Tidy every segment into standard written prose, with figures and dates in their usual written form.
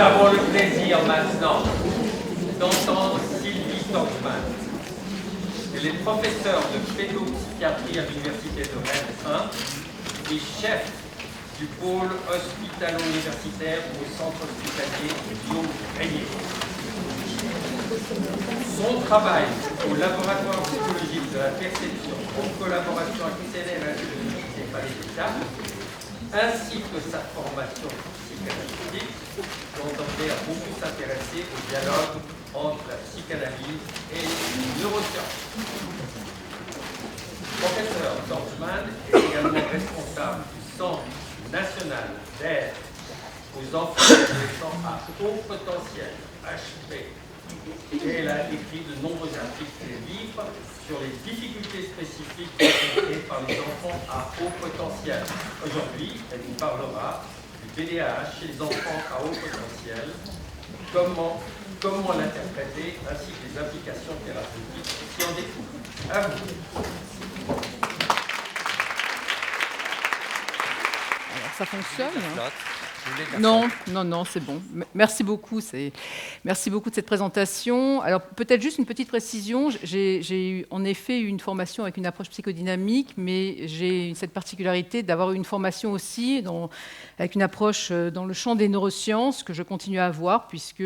avons le plaisir maintenant d'entendre Sylvie Torgman. Elle est professeure de pédopsychiatrie à l'Université de Rennes 1 et chef du pôle hospitalo-universitaire au centre hospitalier Guillaume-Régnier. Son travail au laboratoire psychologique de la perception en collaboration avec CNRS de l'Université Palais des Dames, ainsi que sa formation psychanalytique, ont amené à beaucoup s'intéresser au dialogue entre la psychanalyse et les neurosciences. Le professeur Torgman est également responsable du Centre national d'aide aux enfants et adolescents à haut potentiel, HP. Et elle a écrit de nombreux articles et livres sur les difficultés spécifiques rencontrées par les enfants à haut potentiel. Aujourd'hui, elle nous parlera du TDAH chez les enfants à haut potentiel, comment l'interpréter, ainsi que les applications thérapeutiques qui en découlent. À vous. Alors, ça fonctionne. Non, c'est bon. Merci beaucoup de cette présentation. Alors, peut-être juste une petite précision. J'ai eu en effet une formation avec une approche psychodynamique, mais j'ai cette particularité d'avoir eu une formation aussi avec une approche dans le champ des neurosciences que je continue à avoir, puisque,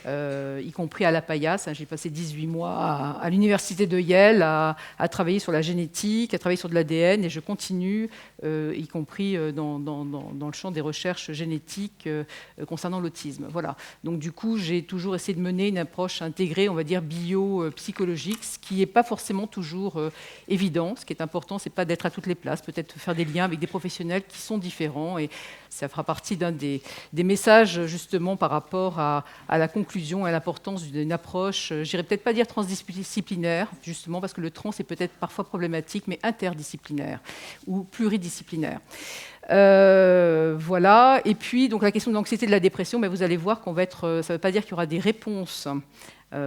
y compris à la Paillasse, j'ai passé 18 mois à l'université de Yale à travailler sur la génétique, à travailler sur de l'ADN, et je continue, y compris dans le champ des recherches génétiques, concernant l'autisme. Voilà. Donc du coup, j'ai toujours essayé de mener une approche intégrée, on va dire bio-psychologique, ce qui n'est pas forcément toujours évident. Ce qui est important, c'est pas d'être à toutes les places, peut-être faire des liens avec des professionnels qui sont différents, et ça fera partie d'un des messages justement par rapport à la conclusion et à l'importance d'une approche, j'irais peut-être pas dire transdisciplinaire, justement parce que le trans est peut-être parfois problématique, mais interdisciplinaire ou pluridisciplinaire. Voilà. Et puis, donc, la question de l'anxiété et de la dépression, mais vous allez voir qu'on va être. Ça ne veut pas dire qu'il y aura des réponses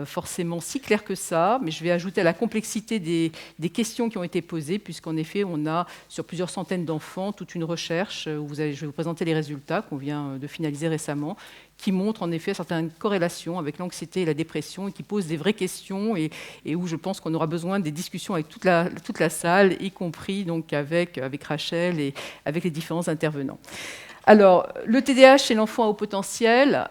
forcément si claires que ça, mais je vais ajouter à la complexité des questions qui ont été posées, puisqu'en effet, on a sur plusieurs centaines d'enfants toute une recherche. Je vais vous présenter les résultats qu'on vient de finaliser récemment, qui montrent en effet certaines corrélations avec l'anxiété et la dépression et qui posent des vraies questions et où je pense qu'on aura besoin des discussions avec toute la salle, y compris donc avec Rachel et avec les différents intervenants. Alors, le TDAH chez l'enfant à haut potentiel,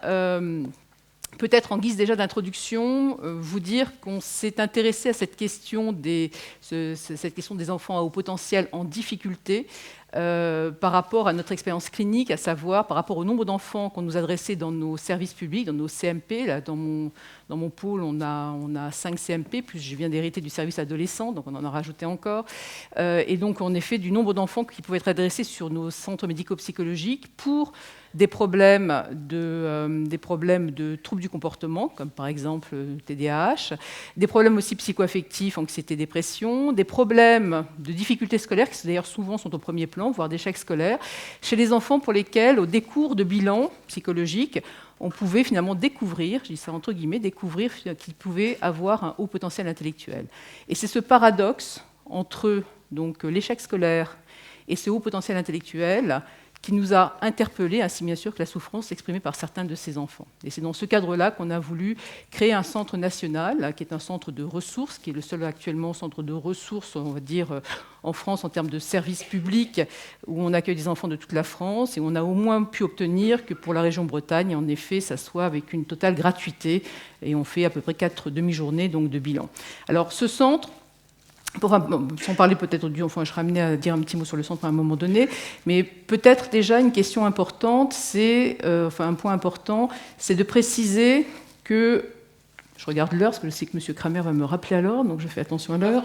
peut-être en guise déjà d'introduction, vous dire qu'on s'est intéressé à cette question des enfants à haut potentiel en difficulté, par rapport à notre expérience clinique, à savoir par rapport au nombre d'enfants qu'on nous adressait dans nos services publics, dans nos CMP. Là, dans mon pôle, on a 5 CMP, plus je viens d'hériter du service adolescent, donc on en a rajouté encore. Et donc, en effet, du nombre d'enfants qui pouvaient être adressés sur nos centres médico-psychologiques pour des problèmes de troubles du comportement, comme par exemple le TDAH, des problèmes aussi psycho-affectifs, anxiété, dépression, des problèmes de difficultés scolaires, qui d'ailleurs souvent sont au premier plan, voire d'échecs scolaires, chez les enfants pour lesquels, au décours de bilan psychologique, on pouvait finalement découvrir, je dis ça entre guillemets, découvrir qu'ils pouvaient avoir un haut potentiel intellectuel. Et c'est ce paradoxe entre donc, l'échec scolaire et ce haut potentiel intellectuel qui nous a interpellés, ainsi bien sûr que la souffrance exprimée par certains de ces enfants. Et c'est dans ce cadre-là qu'on a voulu créer un centre national, qui est un centre de ressources, qui est le seul actuellement centre de ressources, on va dire, en France en termes de services publics, où on accueille des enfants de toute la France, et on a au moins pu obtenir que pour la région Bretagne, en effet, ça soit avec une totale gratuité, et on fait à peu près 4 demi-journées donc, de bilan. Alors ce centre, sans parler peut-être je serai amenée à dire un petit mot sur le centre à un moment donné, mais peut-être déjà une question importante, un point important, c'est de préciser que, je regarde l'heure, parce que je sais que M. Kramer va me rappeler à l'heure, donc je fais attention à l'heure.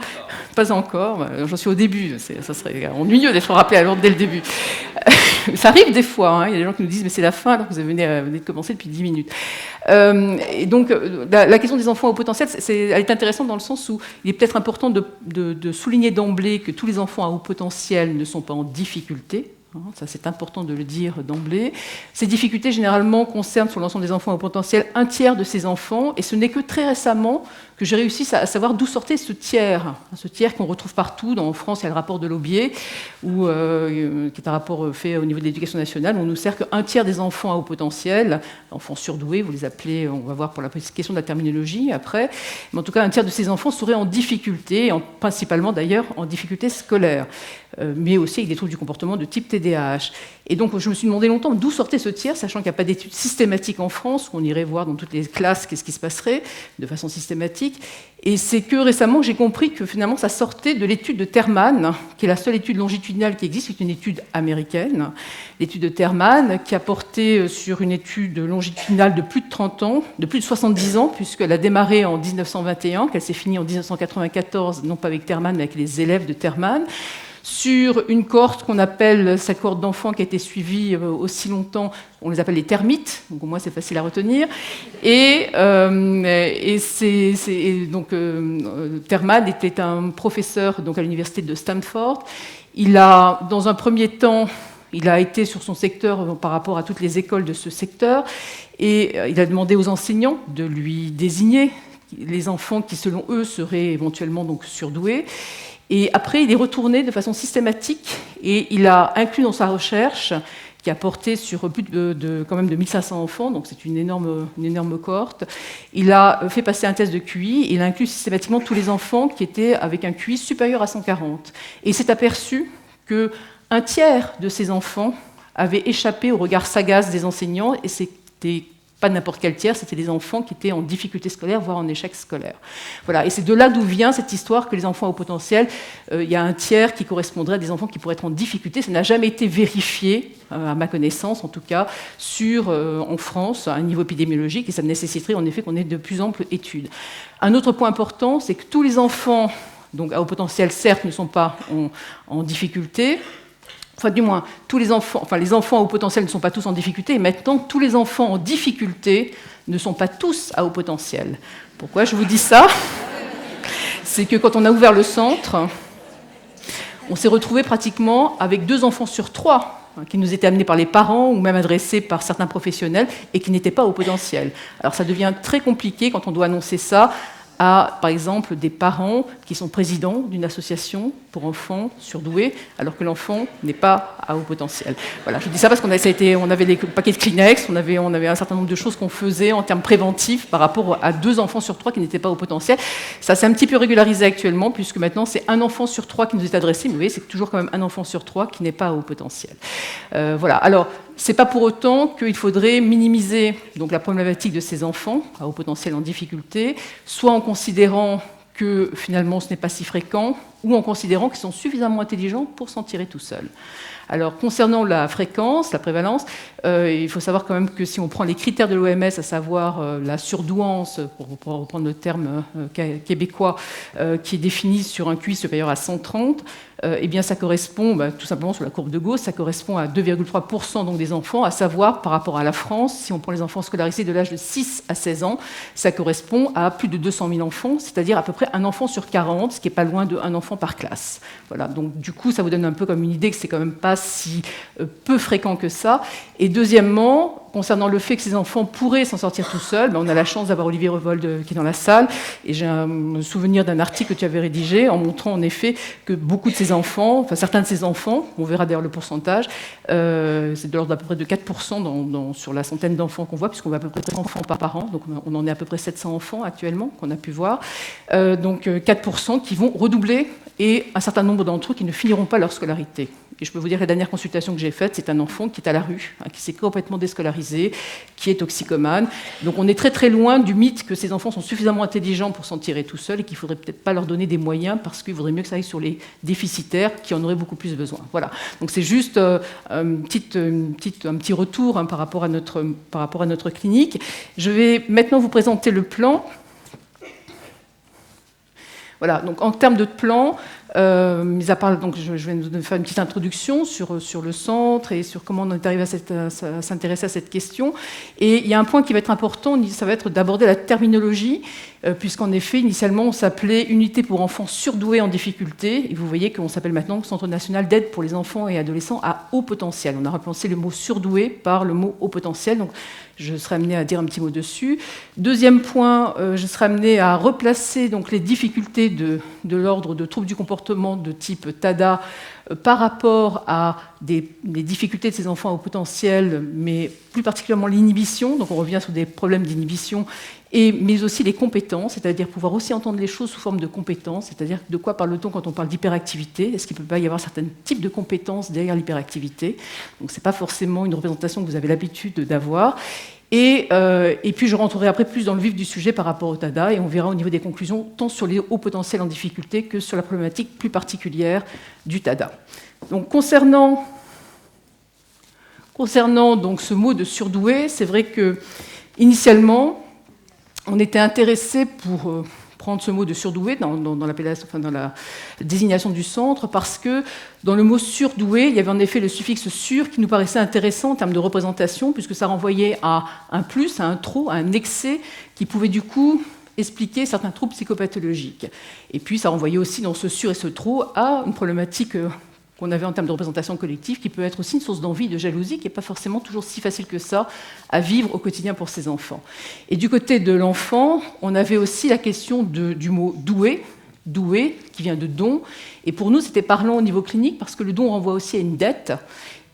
Pas encore, j'en suis au début, ça serait ennuyeux d'être rappelé à l'heure dès le début. Ça arrive des fois, il y a des gens qui nous disent « mais c'est la fin », alors que vous venez de commencer depuis 10 minutes. Et donc, la question des enfants au potentiel, elle est intéressante dans le sens où il est peut-être important de souligner d'emblée que tous les enfants à haut potentiel ne sont pas en difficulté, Ça, c'est important de le dire d'emblée. Ces difficultés, généralement, concernent sur l'ensemble des enfants au potentiel un tiers de ces enfants, et ce n'est que très récemment que j'ai réussi à savoir d'où sortait ce tiers qu'on retrouve partout. En France, il y a le rapport de Laubier, qui est un rapport fait au niveau de l'éducation nationale, où on nous sert qu'un tiers des enfants à haut potentiel, enfants surdoués, vous les appelez, on va voir pour la question de la terminologie après, mais en tout cas, un tiers de ces enfants seraient en difficulté, principalement d'ailleurs en difficulté scolaire, mais aussi avec des troubles du comportement de type TDAH. Et donc, je me suis demandé longtemps d'où sortait ce tiers, sachant qu'il n'y a pas d'études systématiques en France, où on irait voir dans toutes les classes qu'est-ce qui se passerait de façon systématique. Et c'est que récemment, j'ai compris que finalement, ça sortait de l'étude de Terman, qui est la seule étude longitudinale qui existe, c'est une étude américaine. L'étude de Terman, qui a porté sur une étude longitudinale de plus de 30 ans, de plus de 70 ans, puisqu'elle a démarré en 1921, qu'elle s'est finie en 1994, non pas avec Terman, mais avec les élèves de Terman, sur une cohorte qu'on appelle cette cohorte d'enfants qui a été suivie aussi longtemps, on les appelle les termites, donc au moins c'est facile à retenir. Terman était un professeur donc, à l'université de Stanford. Il a, dans un premier temps, il a été sur son secteur par rapport à toutes les écoles de ce secteur, et il a demandé aux enseignants de lui désigner les enfants qui, selon eux, seraient éventuellement donc, surdoués. Et après, il est retourné de façon systématique et il a inclus dans sa recherche, qui a porté sur plus quand même de 1500 enfants, donc c'est une énorme cohorte, il a fait passer un test de QI et il a inclus systématiquement tous les enfants qui étaient avec un QI supérieur à 140. Et il s'est aperçu qu'un tiers de ces enfants avaient échappé au regard sagace des enseignants, et c'était pas n'importe quel tiers, c'était des enfants qui étaient en difficulté scolaire, voire en échec scolaire. Voilà. Et c'est de là d'où vient cette histoire que les enfants au potentiel, il y a un tiers qui correspondrait à des enfants qui pourraient être en difficulté. Ça n'a jamais été vérifié, à ma connaissance en tout cas, en France, à un niveau épidémiologique, et ça nécessiterait en effet qu'on ait de plus amples études. Un autre point important, c'est que tous les enfants donc, à haut potentiel, certes, ne sont pas en difficulté. Enfin, du moins, les enfants à haut potentiel ne sont pas tous en difficulté, et maintenant, tous les enfants en difficulté ne sont pas tous à haut potentiel. Pourquoi je vous dis ça ? C'est que quand on a ouvert le centre, on s'est retrouvé pratiquement avec 2 enfants sur 3 qui nous étaient amenés par les parents ou même adressés par certains professionnels et qui n'étaient pas au potentiel. Alors ça devient très compliqué quand on doit annoncer ça à, par exemple, des parents qui sont présidents d'une association pour enfants surdoués, alors que l'enfant n'est pas à haut potentiel. Voilà, je dis ça parce qu'on avait des paquets de Kleenex, on avait un certain nombre de choses qu'on faisait en termes préventifs par rapport à 2 enfants sur 3 qui n'étaient pas au potentiel. Ça s'est un petit peu régularisé actuellement, puisque maintenant c'est 1 enfant sur 3 qui nous est adressé, mais vous voyez, c'est toujours quand même 1 enfant sur 3 qui n'est pas à haut potentiel. Voilà, alors, ce n'est pas pour autant qu'il faudrait minimiser donc, la problématique de ces enfants à haut potentiel en difficulté, soit en considérant que finalement ce n'est pas si fréquent, ou en considérant qu'ils sont suffisamment intelligents pour s'en tirer tout seuls. Alors, concernant la fréquence, la prévalence, il faut savoir quand même que si on prend les critères de l'OMS, à savoir la surdouance, pour reprendre le terme québécois, qui est défini sur un QI supérieur à 130, eh bien, ça correspond, tout simplement sur la courbe de Gauss, ça correspond à 2,3% donc, des enfants, à savoir par rapport à la France, si on prend les enfants scolarisés de l'âge de 6 à 16 ans, ça correspond à plus de 200 000 enfants, c'est-à-dire à peu près 1 enfant sur 40, ce qui n'est pas loin de 1 enfant par classe. Voilà, donc du coup, ça vous donne un peu comme une idée que c'est quand même pas si peu fréquent que ça. Et deuxièmement, concernant le fait que ces enfants pourraient s'en sortir tout seuls, on a la chance d'avoir Olivier Revold qui est dans la salle, et j'ai un souvenir d'un article que tu avais rédigé en montrant en effet que beaucoup de ces enfants, enfin certains de ces enfants, on verra d'ailleurs le pourcentage, c'est de l'ordre d'à peu près de 4% sur la centaine d'enfants qu'on voit, puisqu'on voit à peu près 3 enfants par an, donc on en est à peu près 700 enfants actuellement qu'on a pu voir, donc 4% qui vont redoubler, et un certain nombre d'entre eux qui ne finiront pas leur scolarité. Et je peux vous dire que la dernière consultation que j'ai faite, c'est un enfant qui est à la rue, qui s'est complètement déscolarisé, qui est toxicomane. Donc on est très très loin du mythe que ces enfants sont suffisamment intelligents pour s'en tirer tout seuls et qu'il ne faudrait peut-être pas leur donner des moyens parce qu'il vaudrait mieux que ça aille sur les déficitaires qui en auraient beaucoup plus besoin. Voilà. Donc c'est juste un petit retour par rapport à notre clinique. Je vais maintenant vous présenter le plan. Voilà, donc en termes de plan, Mis à part, donc, je vais nous faire une petite introduction sur le centre et sur comment on est arrivé à s'intéresser à cette question. Et il y a un point qui va être important, ça va être d'aborder la terminologie, puisqu'en effet, initialement, on s'appelait Unité pour enfants surdoués en difficulté, et vous voyez qu'on s'appelle maintenant Centre national d'aide pour les enfants et adolescents à haut potentiel. On a remplacé le mot surdoué par le mot haut potentiel, donc je serai amenée à dire un petit mot dessus. Deuxième point, je serai amenée à replacer donc, les difficultés de l'ordre de troubles du comportement de type TADA par rapport à les difficultés de ces enfants à haut potentiel, mais plus particulièrement l'inhibition. Donc on revient sur des problèmes d'inhibition, mais aussi les compétences, c'est-à-dire pouvoir aussi entendre les choses sous forme de compétences, c'est-à-dire de quoi parle-t-on quand on parle d'hyperactivité? Est-ce qu'il ne peut pas y avoir certains types de compétences derrière l'hyperactivité? Donc ce n'est pas forcément une représentation que vous avez l'habitude d'avoir. Et puis je rentrerai après plus dans le vif du sujet par rapport au TADA, et on verra au niveau des conclusions tant sur les hauts potentiels en difficulté que sur la problématique plus particulière du TADA. Donc concernant donc, ce mot de surdoué, c'est vrai que initialement on était intéressé pour prendre ce mot de surdoué dans la désignation du centre, parce que dans le mot surdoué, il y avait en effet le suffixe sur qui nous paraissait intéressant en termes de représentation, puisque ça renvoyait à un plus, à un trop, à un excès, qui pouvait du coup expliquer certains troubles psychopathologiques. Et puis ça renvoyait aussi dans ce sur et ce trop à une problématique qu'on avait en termes de représentation collective, qui peut être aussi une source d'envie, de jalousie, qui n'est pas forcément toujours si facile que ça à vivre au quotidien pour ces enfants. Et du côté de l'enfant, on avait aussi la question du mot doué, qui vient de don. Et pour nous, c'était parlant au niveau clinique, parce que le don renvoie aussi à une dette.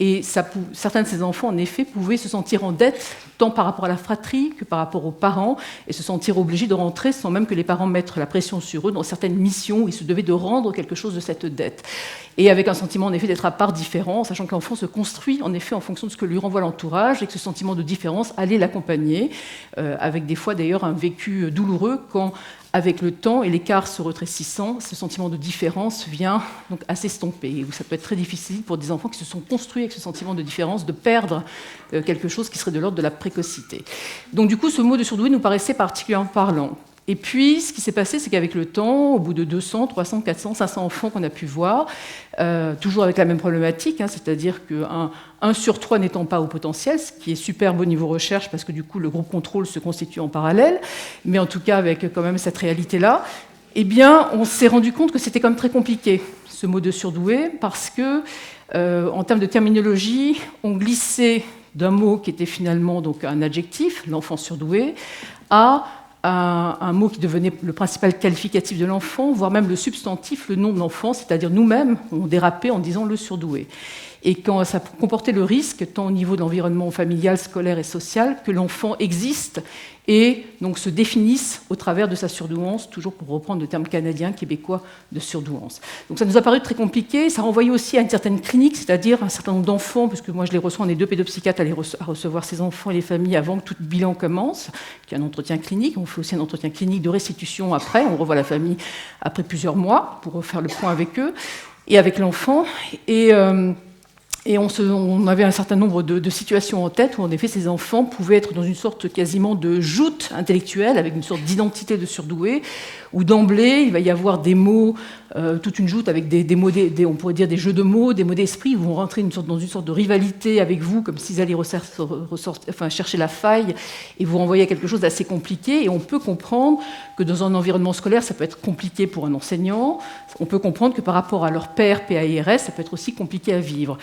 Et certains de ces enfants, en effet, pouvaient se sentir en dette, tant par rapport à la fratrie que par rapport aux parents, et se sentir obligés de rentrer sans même que les parents mettent la pression sur eux dans certaines missions où ils se devaient de rendre quelque chose de cette dette. Et avec un sentiment, en effet, d'être à part différent, sachant que l'enfant se construit, en effet, en fonction de ce que lui renvoie l'entourage, et que ce sentiment de différence allait l'accompagner, avec des fois, d'ailleurs, un vécu douloureux quand, avec le temps et l'écart se rétrécissant, ce sentiment de différence vient donc à s'estomper. Et ça peut être très difficile pour des enfants qui se sont construits avec ce sentiment de différence, de perdre quelque chose qui serait de l'ordre de la précocité. Donc du coup, ce mot de surdoué nous paraissait particulièrement parlant. Et puis, ce qui s'est passé, c'est qu'avec le temps, au bout de 200, 300, 400, 500 enfants qu'on a pu voir, toujours avec la même problématique, c'est-à-dire qu'un 1 sur 3 n'étant pas au potentiel, ce qui est superbe au niveau recherche, parce que du coup, le groupe contrôle se constitue en parallèle, mais en tout cas, avec quand même cette réalité-là, eh bien, on s'est rendu compte que c'était quand même très compliqué, ce mot de surdoué, parce que, en termes de terminologie, on glissait d'un mot qui était finalement donc un adjectif, l'enfant surdoué, à un mot qui devenait le principal qualificatif de l'enfant, voire même le substantif, le nom de l'enfant, c'est-à-dire nous-mêmes, on dérapait en disant le surdoué. Et quand ça comportait le risque, tant au niveau de l'environnement familial, scolaire et social, que l'enfant existe et donc se définisse au travers de sa surdouance, toujours pour reprendre le terme canadien, québécois de surdouance. Donc ça nous a paru très compliqué, ça renvoyait aussi à une certaine clinique, c'est-à-dire un certain nombre d'enfants, puisque moi je les reçois, on est 2 pédopsychiatres à recevoir ces enfants et les familles avant que tout bilan commence, qui est un entretien clinique, on fait aussi un entretien clinique de restitution après, on revoit la famille après plusieurs mois pour faire le point avec eux et avec l'enfant. Et on avait un certain nombre de situations en tête où, en effet, ces enfants pouvaient être dans une sorte quasiment de joute intellectuelle, avec une sorte d'identité de surdoué, où d'emblée, il va y avoir des mots, toute une joute avec des mots, on pourrait dire des jeux de mots, des mots d'esprit, où vont rentrer dans une sorte de rivalité avec vous, comme s'ils allaient chercher la faille et vous renvoyer à quelque chose d'assez compliqué. Et on peut comprendre que dans un environnement scolaire, ça peut être compliqué pour un enseignant. On peut comprendre que par rapport à leur père, PAIRS, ça peut être aussi compliqué à vivre.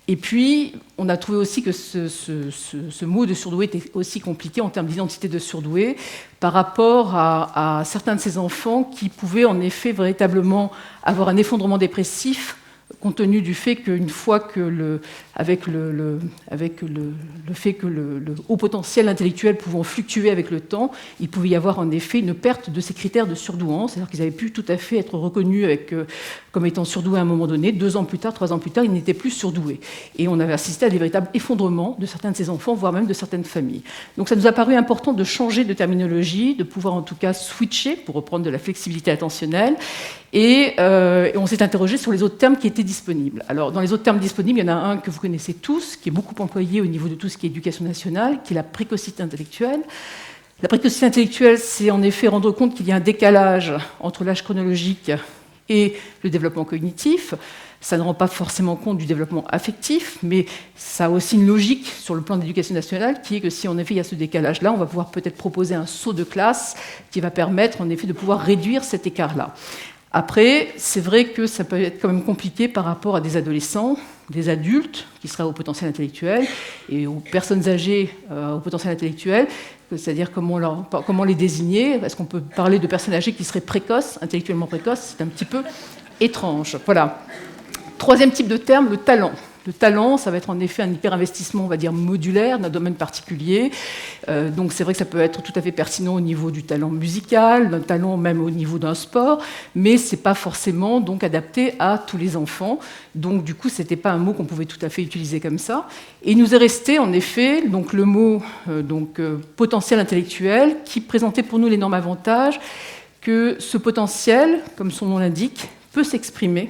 Et puis, on a trouvé aussi que ce mot de surdoué était aussi compliqué en termes d'identité de surdoué par rapport à certains de ces enfants qui pouvaient en effet véritablement avoir un effondrement dépressif compte tenu du fait qu'une fois que avec le fait que le haut potentiel intellectuel pouvant fluctuer avec le temps, il pouvait y avoir en effet une perte de ces critères de surdouance, c'est-à-dire qu'ils avaient pu tout à fait être reconnus comme étant surdoués à un moment donné. 2 ans plus tard, 3 ans plus tard, ils n'étaient plus surdoués. Et on avait assisté à des véritables effondrements de certains de ces enfants, voire même de certaines familles. Donc ça nous a paru important de changer de terminologie, de pouvoir en tout cas switcher, pour reprendre de la flexibilité attentionnelle, et on s'est interrogé sur les autres termes qui étaient disponibles. Alors, dans les autres termes disponibles, il y en a un que vous connaissez tous, qui est beaucoup employé au niveau de tout ce qui est éducation nationale, qui est la précocité intellectuelle. La précocité intellectuelle, c'est en effet rendre compte qu'il y a un décalage entre l'âge chronologique et le développement cognitif. Ça ne rend pas forcément compte du développement affectif, mais ça a aussi une logique sur le plan de l'éducation nationale, qui est que si en effet il y a ce décalage-là, on va pouvoir peut-être proposer un saut de classe qui va permettre en effet de pouvoir réduire cet écart-là. Après, c'est vrai que ça peut être quand même compliqué par rapport à des adolescents, des adultes qui seraient au potentiel intellectuel et aux personnes âgées au potentiel intellectuel, c'est-à-dire comment les désigner. Est-ce qu'on peut parler de personnes âgées qui seraient précoces, intellectuellement précoces? C'est un petit peu étrange. Voilà. Troisième type de terme, le talent. Le talent, ça va être en effet un hyper-investissement, on va dire, modulaire d'un domaine particulier. Donc c'est vrai que ça peut être tout à fait pertinent au niveau du talent musical, d'un talent même au niveau d'un sport, mais ce n'est pas forcément donc, adapté à tous les enfants. Donc du coup, ce n'était pas un mot qu'on pouvait tout à fait utiliser comme ça. Et il nous est resté en effet donc, le mot potentiel intellectuel qui présentait pour nous l'énorme avantage que ce potentiel, comme son nom l'indique, peut s'exprimer,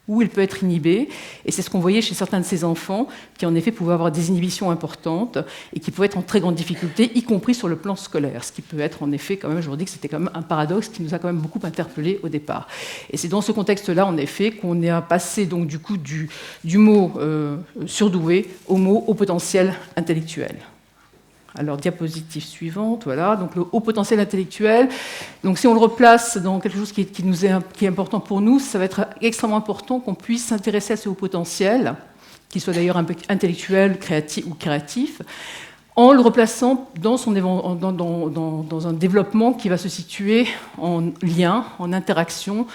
où il peut être inhibé. Et c'est ce qu'on voyait chez certains de ces enfants qui, en effet, pouvaient avoir des inhibitions importantes et qui pouvaient être en très grande difficulté, y compris sur le plan scolaire. Ce qui peut être, en effet, quand même, je vous dis que c'était quand même un paradoxe qui nous a quand même beaucoup interpellés au départ. Et c'est dans ce contexte-là, en effet, qu'on est passé donc, du coup, du mot surdoué au mot haut potentiel intellectuel. Alors, diapositive suivante, voilà. Donc, le haut potentiel intellectuel. Donc, si on le replace dans quelque chose qui est important pour nous, ça va être extrêmement important qu'on puisse s'intéresser à ce haut potentiel, qu'il soit d'ailleurs intellectuel, créatif ou créatif, en le replaçant dans un développement qui va se situer en lien, en interaction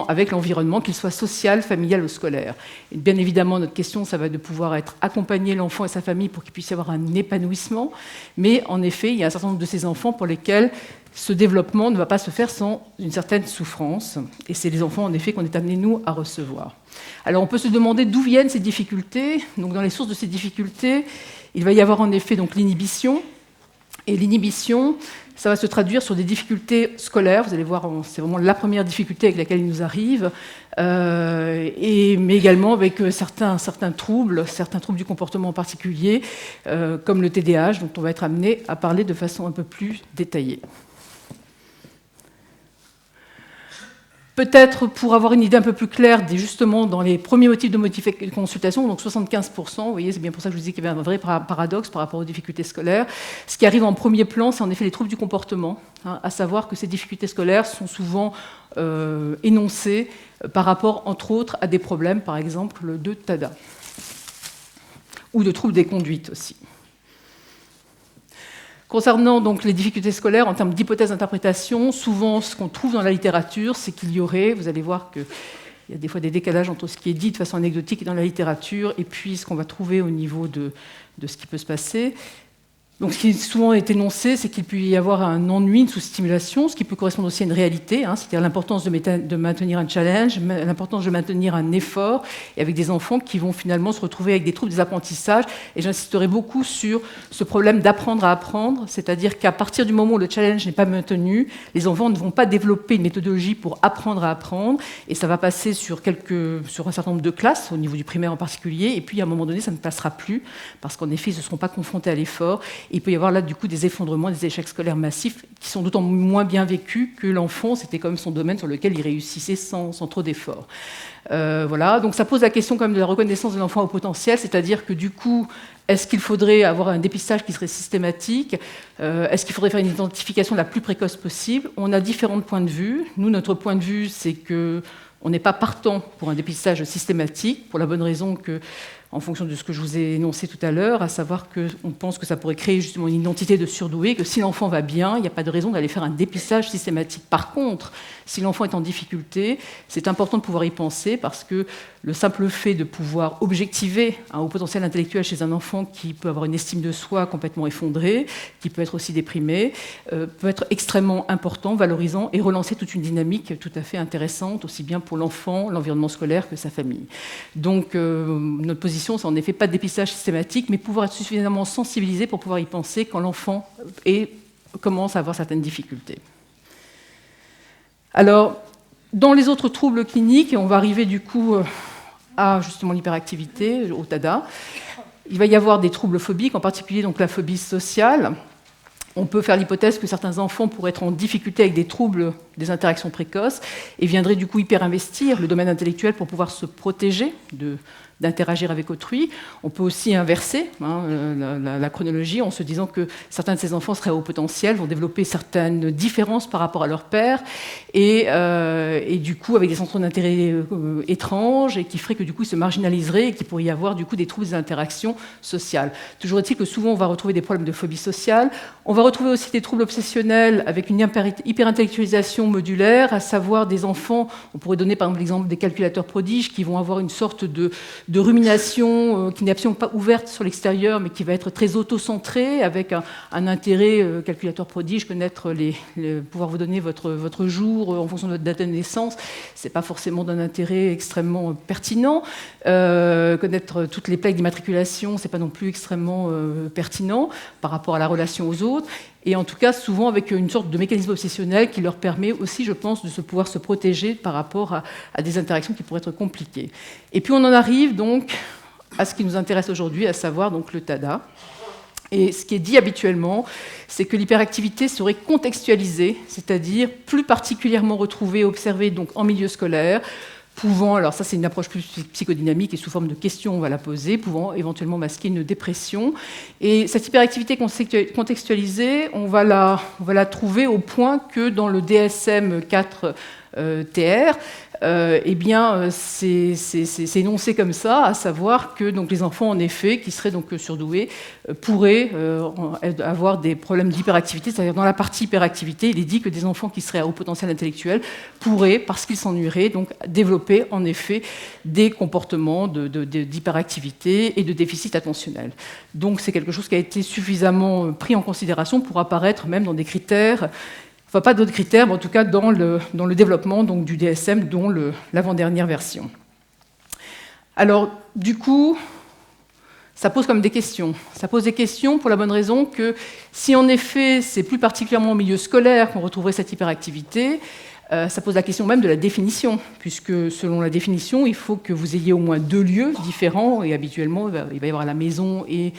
avec l'environnement, qu'il soit social, familial ou scolaire. Et bien évidemment, notre question, ça va de pouvoir accompagner l'enfant et sa famille pour qu'il puisse y avoir un épanouissement, mais en effet, il y a un certain nombre de ces enfants pour lesquels ce développement ne va pas se faire sans une certaine souffrance, et c'est les enfants, en effet, qu'on est amenés, nous, à recevoir. Alors, on peut se demander d'où viennent ces difficultés. Donc, dans les sources de ces difficultés, il va y avoir en effet donc, l'inhibition, et l'inhibition, ça va se traduire sur des difficultés scolaires. Vous allez voir, c'est vraiment la première difficulté avec laquelle il nous arrive, mais également avec certains troubles du comportement en particulier, comme le TDAH, dont on va être amené à parler de façon un peu plus détaillée. Peut-être pour avoir une idée un peu plus claire, justement, dans les premiers motifs de consultation, donc 75%, vous voyez, c'est bien pour ça que je vous dis qu'il y avait un vrai paradoxe par rapport aux difficultés scolaires. Ce qui arrive en premier plan, c'est en effet les troubles du comportement, à savoir que ces difficultés scolaires sont souvent énoncées par rapport, entre autres, à des problèmes, par exemple, de TADA, ou de troubles des conduites aussi. Concernant donc les difficultés scolaires, en termes d'hypothèses d'interprétation, souvent ce qu'on trouve dans la littérature, c'est qu'il y aurait, vous allez voir qu'il y a des fois des décalages entre ce qui est dit de façon anecdotique dans la littérature et puis ce qu'on va trouver au niveau de ce qui peut se passer. Donc, ce qui souvent est énoncé, c'est qu'il peut y avoir un ennui, une sous-stimulation, ce qui peut correspondre aussi à une réalité, c'est-à-dire l'importance de maintenir un challenge, l'importance de maintenir un effort, et avec des enfants qui vont finalement se retrouver avec des troubles des apprentissages. Et j'insisterai beaucoup sur ce problème d'apprendre à apprendre, c'est-à-dire qu'à partir du moment où le challenge n'est pas maintenu, les enfants ne vont pas développer une méthodologie pour apprendre à apprendre, et ça va passer sur un certain nombre de classes, au niveau du primaire en particulier, et puis à un moment donné, ça ne passera plus, parce qu'en effet, ils ne se seront pas confrontés à l'effort. Il peut y avoir là, du coup, des effondrements, des échecs scolaires massifs qui sont d'autant moins bien vécus que l'enfant, c'était quand même son domaine sur lequel il réussissait sans trop d'efforts. Voilà. Donc ça pose la question quand même de la reconnaissance de l'enfant au potentiel, c'est-à-dire que du coup, est-ce qu'il faudrait avoir un dépistage qui serait systématique? Est-ce qu'il faudrait faire une identification la plus précoce possible? On a différents points de vue. Nous, notre point de vue, c'est qu'on n'est pas partant pour un dépistage systématique, pour la bonne raison que, en fonction de ce que je vous ai énoncé tout à l'heure, à savoir qu'on pense que ça pourrait créer justement une identité de surdoué, que si l'enfant va bien, il n'y a pas de raison d'aller faire un dépistage systématique. Par contre, si l'enfant est en difficulté, c'est important de pouvoir y penser parce que le simple fait de pouvoir objectiver un haut potentiel intellectuel chez un enfant qui peut avoir une estime de soi complètement effondrée, qui peut être aussi déprimé, peut être extrêmement important, valorisant et relancer toute une dynamique tout à fait intéressante, aussi bien pour l'enfant, l'environnement scolaire que sa famille. Donc, notre position, c'est en effet pas de dépistage systématique, mais pouvoir être suffisamment sensibilisé pour pouvoir y penser quand l'enfant commence à avoir certaines difficultés. Alors, dans les autres troubles cliniques, et on va arriver du coup à justement l'hyperactivité, au TADA, il va y avoir des troubles phobiques, en particulier donc la phobie sociale. On peut faire l'hypothèse que certains enfants pourraient être en difficulté avec des troubles des interactions précoces et viendraient du coup hyper-investir le domaine intellectuel pour pouvoir se protéger d'interagir avec autrui. On peut aussi inverser la chronologie en se disant que certains de ces enfants seraient à haut potentiel, vont développer certaines différences par rapport à leur père et du coup avec des centres d'intérêt étranges et qui ferait que du coup ils se marginaliseraient et qu'il pourrait y avoir du coup des troubles des interactions sociales. Toujours est-il que souvent on va retrouver des problèmes de phobie sociale. On va retrouver aussi des troubles obsessionnels avec une hyperintellectualisation modulaire, à savoir des enfants, on pourrait donner par exemple l'exemple des calculateurs prodiges qui vont avoir une sorte de rumination qui n'est absolument pas ouverte sur l'extérieur, mais qui va être très auto-centrée, avec un intérêt calculateur prodige, connaître pouvoir vous donner votre jour en fonction de votre date de naissance, c'est pas forcément d'un intérêt extrêmement pertinent. Connaître toutes les plaques d'immatriculation, c'est pas non plus extrêmement pertinent par rapport à la relation aux autres. Et en tout cas, souvent avec une sorte de mécanisme obsessionnel qui leur permet aussi, je pense, de pouvoir se protéger par rapport à des interactions qui pourraient être compliquées. Et puis on en arrive donc à ce qui nous intéresse aujourd'hui, à savoir donc le TADA. Et ce qui est dit habituellement, c'est que l'hyperactivité serait contextualisée, c'est-à-dire plus particulièrement retrouvée, observée donc en milieu scolaire, pouvant, alors ça c'est une approche plus psychodynamique et sous forme de questions on va la poser, pouvant éventuellement masquer une dépression. Et cette hyperactivité contextualisée, on va la trouver au point que dans le DSM-4 TR, eh bien, c'est énoncé comme ça, à savoir que donc, les enfants, en effet, qui seraient donc surdoués, pourraient avoir des problèmes d'hyperactivité, c'est-à-dire dans la partie hyperactivité, il est dit que des enfants qui seraient à haut potentiel intellectuel pourraient, parce qu'ils s'ennuieraient, donc développer en effet des comportements d'hyperactivité et de déficit attentionnel. Donc c'est quelque chose qui a été suffisamment pris en considération pour apparaître même dans des critères. Enfin, pas d'autres critères, mais en tout cas dans le développement donc, du DSM, dont l'avant-dernière version. Alors, du coup, ça pose comme des questions. Ça pose des questions pour la bonne raison que si en effet c'est plus particulièrement au milieu scolaire qu'on retrouverait cette hyperactivité, ça pose la question même de la définition, puisque selon la définition, il faut que vous ayez au moins 2 lieux différents, et habituellement il va y avoir la maison et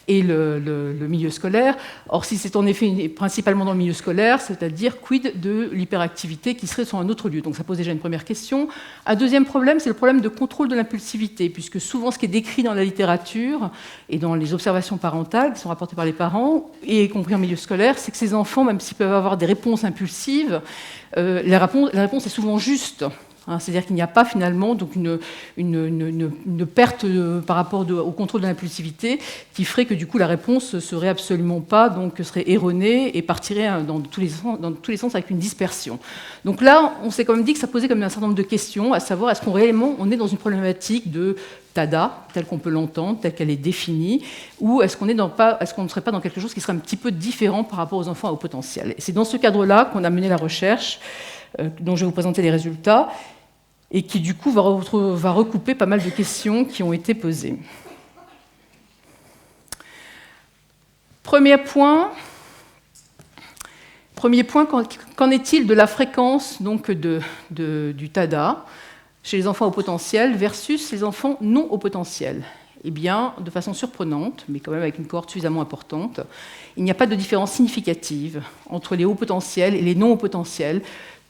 le milieu scolaire. Or, si c'est en effet principalement dans le milieu scolaire, c'est-à-dire quid de l'hyperactivité qui serait sur un autre lieu. Donc ça pose déjà une première question. Un deuxième problème, c'est le problème de contrôle de l'impulsivité, puisque souvent ce qui est décrit dans la littérature et dans les observations parentales qui sont rapportées par les parents, et y compris en milieu scolaire, c'est que ces enfants, même s'ils peuvent avoir des réponses impulsives, la réponse est souvent juste. C'est-à-dire qu'il n'y a pas finalement donc une perte par rapport au contrôle de l'impulsivité qui ferait que du coup la réponse serait absolument pas, donc serait erronée et partirait dans tous les sens avec une dispersion. Donc là, on s'est quand même dit que ça posait comme un certain nombre de questions, à savoir est-ce qu'on réellement on est dans une problématique de TADA, telle qu'on peut l'entendre, telle qu'elle est définie, ou est-ce qu'on ne serait pas dans quelque chose qui serait un petit peu différent par rapport aux enfants à haut potentiel. Et c'est dans ce cadre-là qu'on a mené la recherche, dont je vais vous présenter les résultats, et qui du coup va recouper pas mal de questions qui ont été posées. Premier point, qu'en est-il de la fréquence donc, du TADA chez les enfants au potentiel versus les enfants non au potentiel? Eh bien, de façon surprenante, mais quand même avec une cohorte suffisamment importante, il n'y a pas de différence significative entre les hauts potentiels et les non hauts potentiels,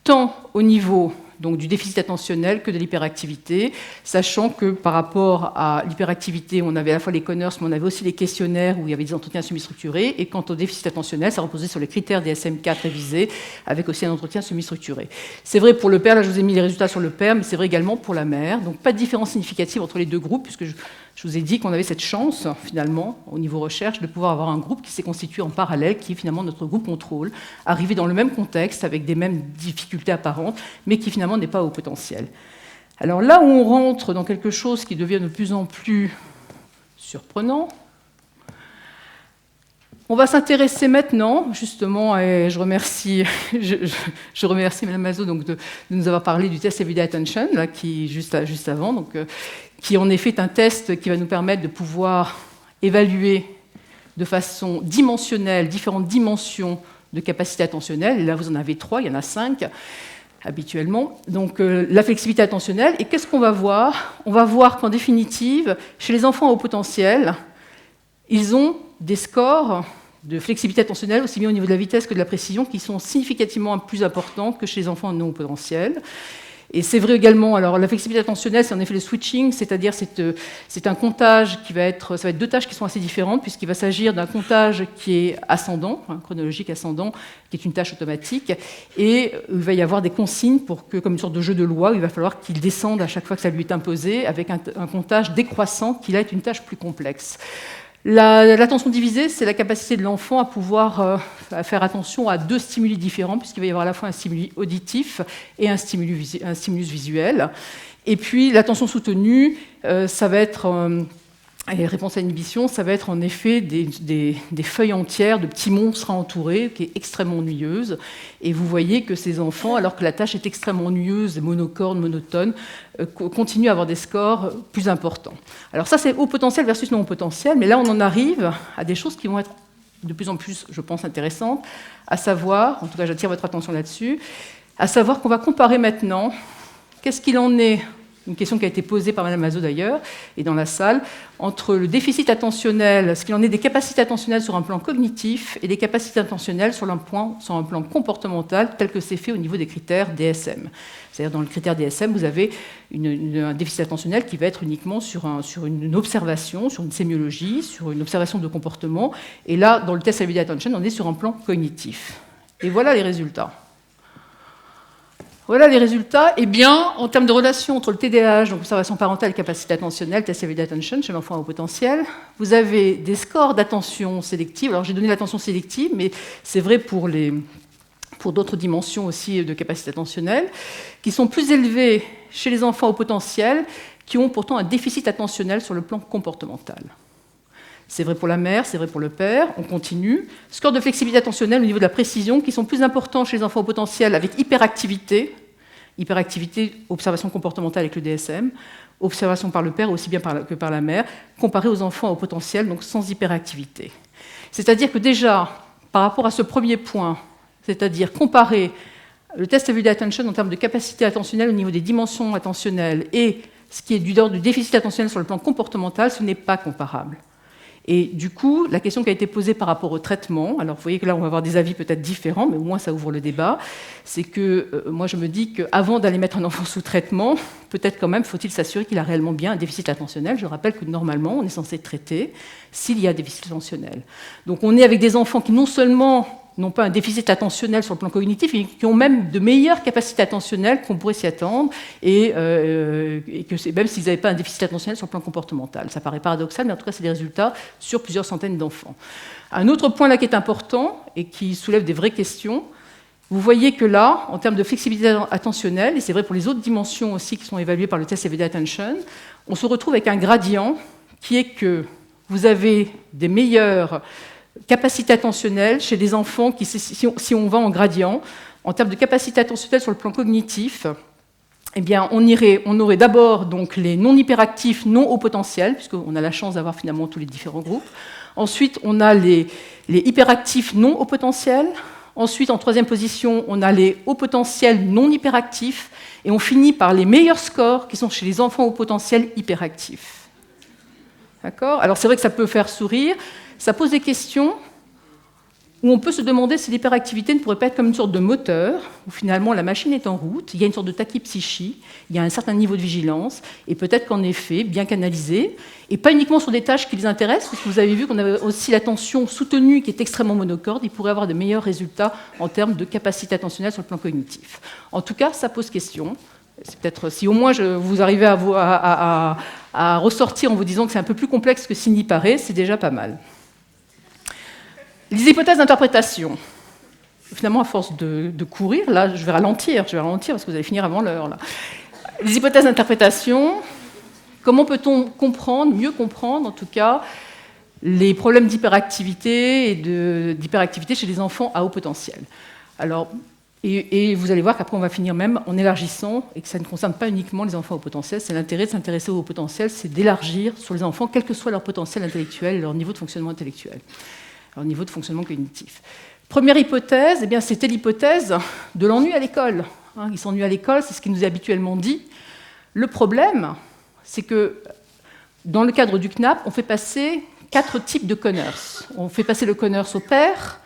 tant au niveau donc, du déficit attentionnel que de l'hyperactivité, sachant que par rapport à l'hyperactivité, on avait à la fois les Conners, mais on avait aussi les questionnaires où il y avait des entretiens semi-structurés, et quant au déficit attentionnel, ça reposait sur les critères des SM4 révisés, avec aussi un entretien semi-structuré. C'est vrai pour le père, là je vous ai mis les résultats sur le père, mais c'est vrai également pour la mère, donc pas de différence significative entre les deux groupes, puisque je vous ai dit qu'on avait cette chance, finalement, au niveau recherche, de pouvoir avoir un groupe qui s'est constitué en parallèle, qui est finalement notre groupe contrôle, arrivé dans le même contexte, avec des mêmes difficultés apparentes, mais qui finalement n'est pas au potentiel. Alors là où on rentre dans quelque chose qui devient de plus en plus surprenant, on va s'intéresser maintenant, justement, et je remercie Mme Mazot donc, de nous avoir parlé du test Everyday Attention, là, qui juste avant, donc, qui en effet est un test qui va nous permettre de pouvoir évaluer de façon dimensionnelle différentes dimensions de capacité attentionnelle. Et là, vous en avez 3, il y en a 5 habituellement. Donc, la flexibilité attentionnelle. Et qu'est-ce qu'on va voir? On va voir qu'en définitive, chez les enfants à haut potentiel, ils ont des scores de flexibilité attentionnelle, aussi bien au niveau de la vitesse que de la précision, qui sont significativement plus importants que chez les enfants non potentiels. Et c'est vrai également, alors la flexibilité attentionnelle, c'est en effet le switching, c'est-à-dire c'est un comptage ça va être deux tâches qui sont assez différentes, puisqu'il va s'agir d'un comptage qui est ascendant, chronologique ascendant, qui est une tâche automatique, et il va y avoir des consignes pour que, comme une sorte de jeu de loi, il va falloir qu'il descende à chaque fois que ça lui est imposé, avec un comptage décroissant qui là est une tâche plus complexe. L'attention divisée, c'est la capacité de l'enfant à pouvoir faire attention à deux stimuli différents, puisqu'il va y avoir à la fois un stimuli auditif et un stimulus visuel. Et puis l'attention soutenue, ça va être, et réponse à inhibition, ça va être en effet des feuilles entières de petits monstres à entourer, qui est extrêmement ennuyeuse. Et vous voyez que ces enfants, alors que la tâche est extrêmement ennuyeuse, monocorde, monotone, continuent à avoir des scores plus importants. Alors ça, c'est haut potentiel versus non haut potentiel, mais là, on en arrive à des choses qui vont être de plus en plus, je pense, intéressantes, à savoir, en tout cas, j'attire votre attention là-dessus, à savoir qu'on va comparer maintenant qu'est-ce qu'il en est, une question qui a été posée par Mme Mazot d'ailleurs, et dans la salle, entre le déficit attentionnel, ce qu'il en est des capacités attentionnelles sur un plan cognitif et des capacités attentionnelles sur un plan comportemental, tel que c'est fait au niveau des critères DSM. C'est-à-dire dans le critère DSM, vous avez un déficit attentionnel qui va être uniquement sur une observation, sur une sémiologie, sur une observation de comportement. Et là, dans le test Heavy Attention, on est sur un plan cognitif. Et voilà les résultats. Voilà les résultats. Eh bien, en termes de relation entre le TDAH, donc observation parentale et capacité attentionnelle, test Heavy Attention chez l'enfant à haut potentiel, vous avez des scores d'attention sélective. Alors, j'ai donné l'attention sélective, mais c'est vrai pour d'autres dimensions aussi de capacité attentionnelle, qui sont plus élevées chez les enfants au potentiel, qui ont pourtant un déficit attentionnel sur le plan comportemental. C'est vrai pour la mère, c'est vrai pour le père. On continue. Score de flexibilité attentionnelle au niveau de la précision, qui sont plus importants chez les enfants au potentiel avec hyperactivité, observation comportementale avec le DSM, observation par le père aussi bien que par la mère, comparé aux enfants au potentiel, donc sans hyperactivité. C'est-à-dire que déjà, par rapport à ce premier point, c'est-à-dire comparer le test Heavy Attention en termes de capacité attentionnelle au niveau des dimensions attentionnelles et ce qui est du déficit attentionnel sur le plan comportemental, ce n'est pas comparable. Et du coup, la question qui a été posée par rapport au traitement, alors vous voyez que là on va avoir des avis peut-être différents, mais au moins ça ouvre le débat, c'est que moi je me dis qu'avant d'aller mettre un enfant sous traitement, peut-être quand même faut-il s'assurer qu'il a réellement bien un déficit attentionnel. Je rappelle que normalement on est censé traiter s'il y a un déficit attentionnel. Donc on est avec des enfants qui non seulement n'ont pas un déficit attentionnel sur le plan cognitif, mais qui ont même de meilleures capacités attentionnelles qu'on pourrait s'y attendre, et que même s'ils n'avaient pas un déficit attentionnel sur le plan comportemental. Ça paraît paradoxal, mais en tout cas, c'est des résultats sur plusieurs centaines d'enfants. Un autre point là qui est important, et qui soulève des vraies questions, vous voyez que là, en termes de flexibilité attentionnelle, et c'est vrai pour les autres dimensions aussi qui sont évaluées par le test Heavy Attention, on se retrouve avec un gradient qui est que vous avez des meilleures capacité attentionnelle chez des enfants qui, si on va en gradient, en termes de capacité attentionnelle sur le plan cognitif, eh bien, on aurait d'abord donc les non hyperactifs, non haut potentiel, puisqu'on a la chance d'avoir finalement tous les différents groupes. Ensuite, on a les hyperactifs non haut potentiel. Ensuite, en troisième position, on a les hauts potentiels non hyperactifs. Et on finit par les meilleurs scores qui sont chez les enfants au potentiel hyperactifs. D'accord ? Alors, c'est vrai que ça peut faire sourire. Ça pose des questions où on peut se demander si l'hyperactivité ne pourrait pas être comme une sorte de moteur, où finalement la machine est en route, il y a une sorte de tachypsychie, il y a un certain niveau de vigilance, et peut-être qu'en effet, bien canalisé, et pas uniquement sur des tâches qui les intéressent, parce que vous avez vu qu'on avait aussi l'attention soutenue qui est extrêmement monocorde, il pourrait avoir de meilleurs résultats en termes de capacité attentionnelle sur le plan cognitif. En tout cas, ça pose question. C'est peut-être si au moins vous arrivez à ressortir en vous disant que c'est un peu plus complexe que s'il n'y paraît, c'est déjà pas mal. Les hypothèses d'interprétation. Finalement, à force de courir, là, je vais ralentir parce que vous allez finir avant l'heure. Là. Les hypothèses d'interprétation, comment peut-on mieux comprendre, en tout cas, les problèmes d'hyperactivité et d'hyperactivité chez les enfants à haut potentiel. Alors, et vous allez voir qu'après, on va finir même en élargissant, et que ça ne concerne pas uniquement les enfants au potentiel. C'est l'intérêt de s'intéresser au haut potentiel, c'est d'élargir sur les enfants, quel que soit leur potentiel intellectuel et leur niveau de fonctionnement intellectuel. Leur niveau de fonctionnement cognitif. Première hypothèse, eh bien, c'était l'hypothèse de l'ennui à l'école. Ils s'ennuient à l'école, c'est ce qui nous est habituellement dit. Le problème, c'est que dans le cadre du CNAP, on fait passer 4 types de Conners. On fait passer le Conners au père,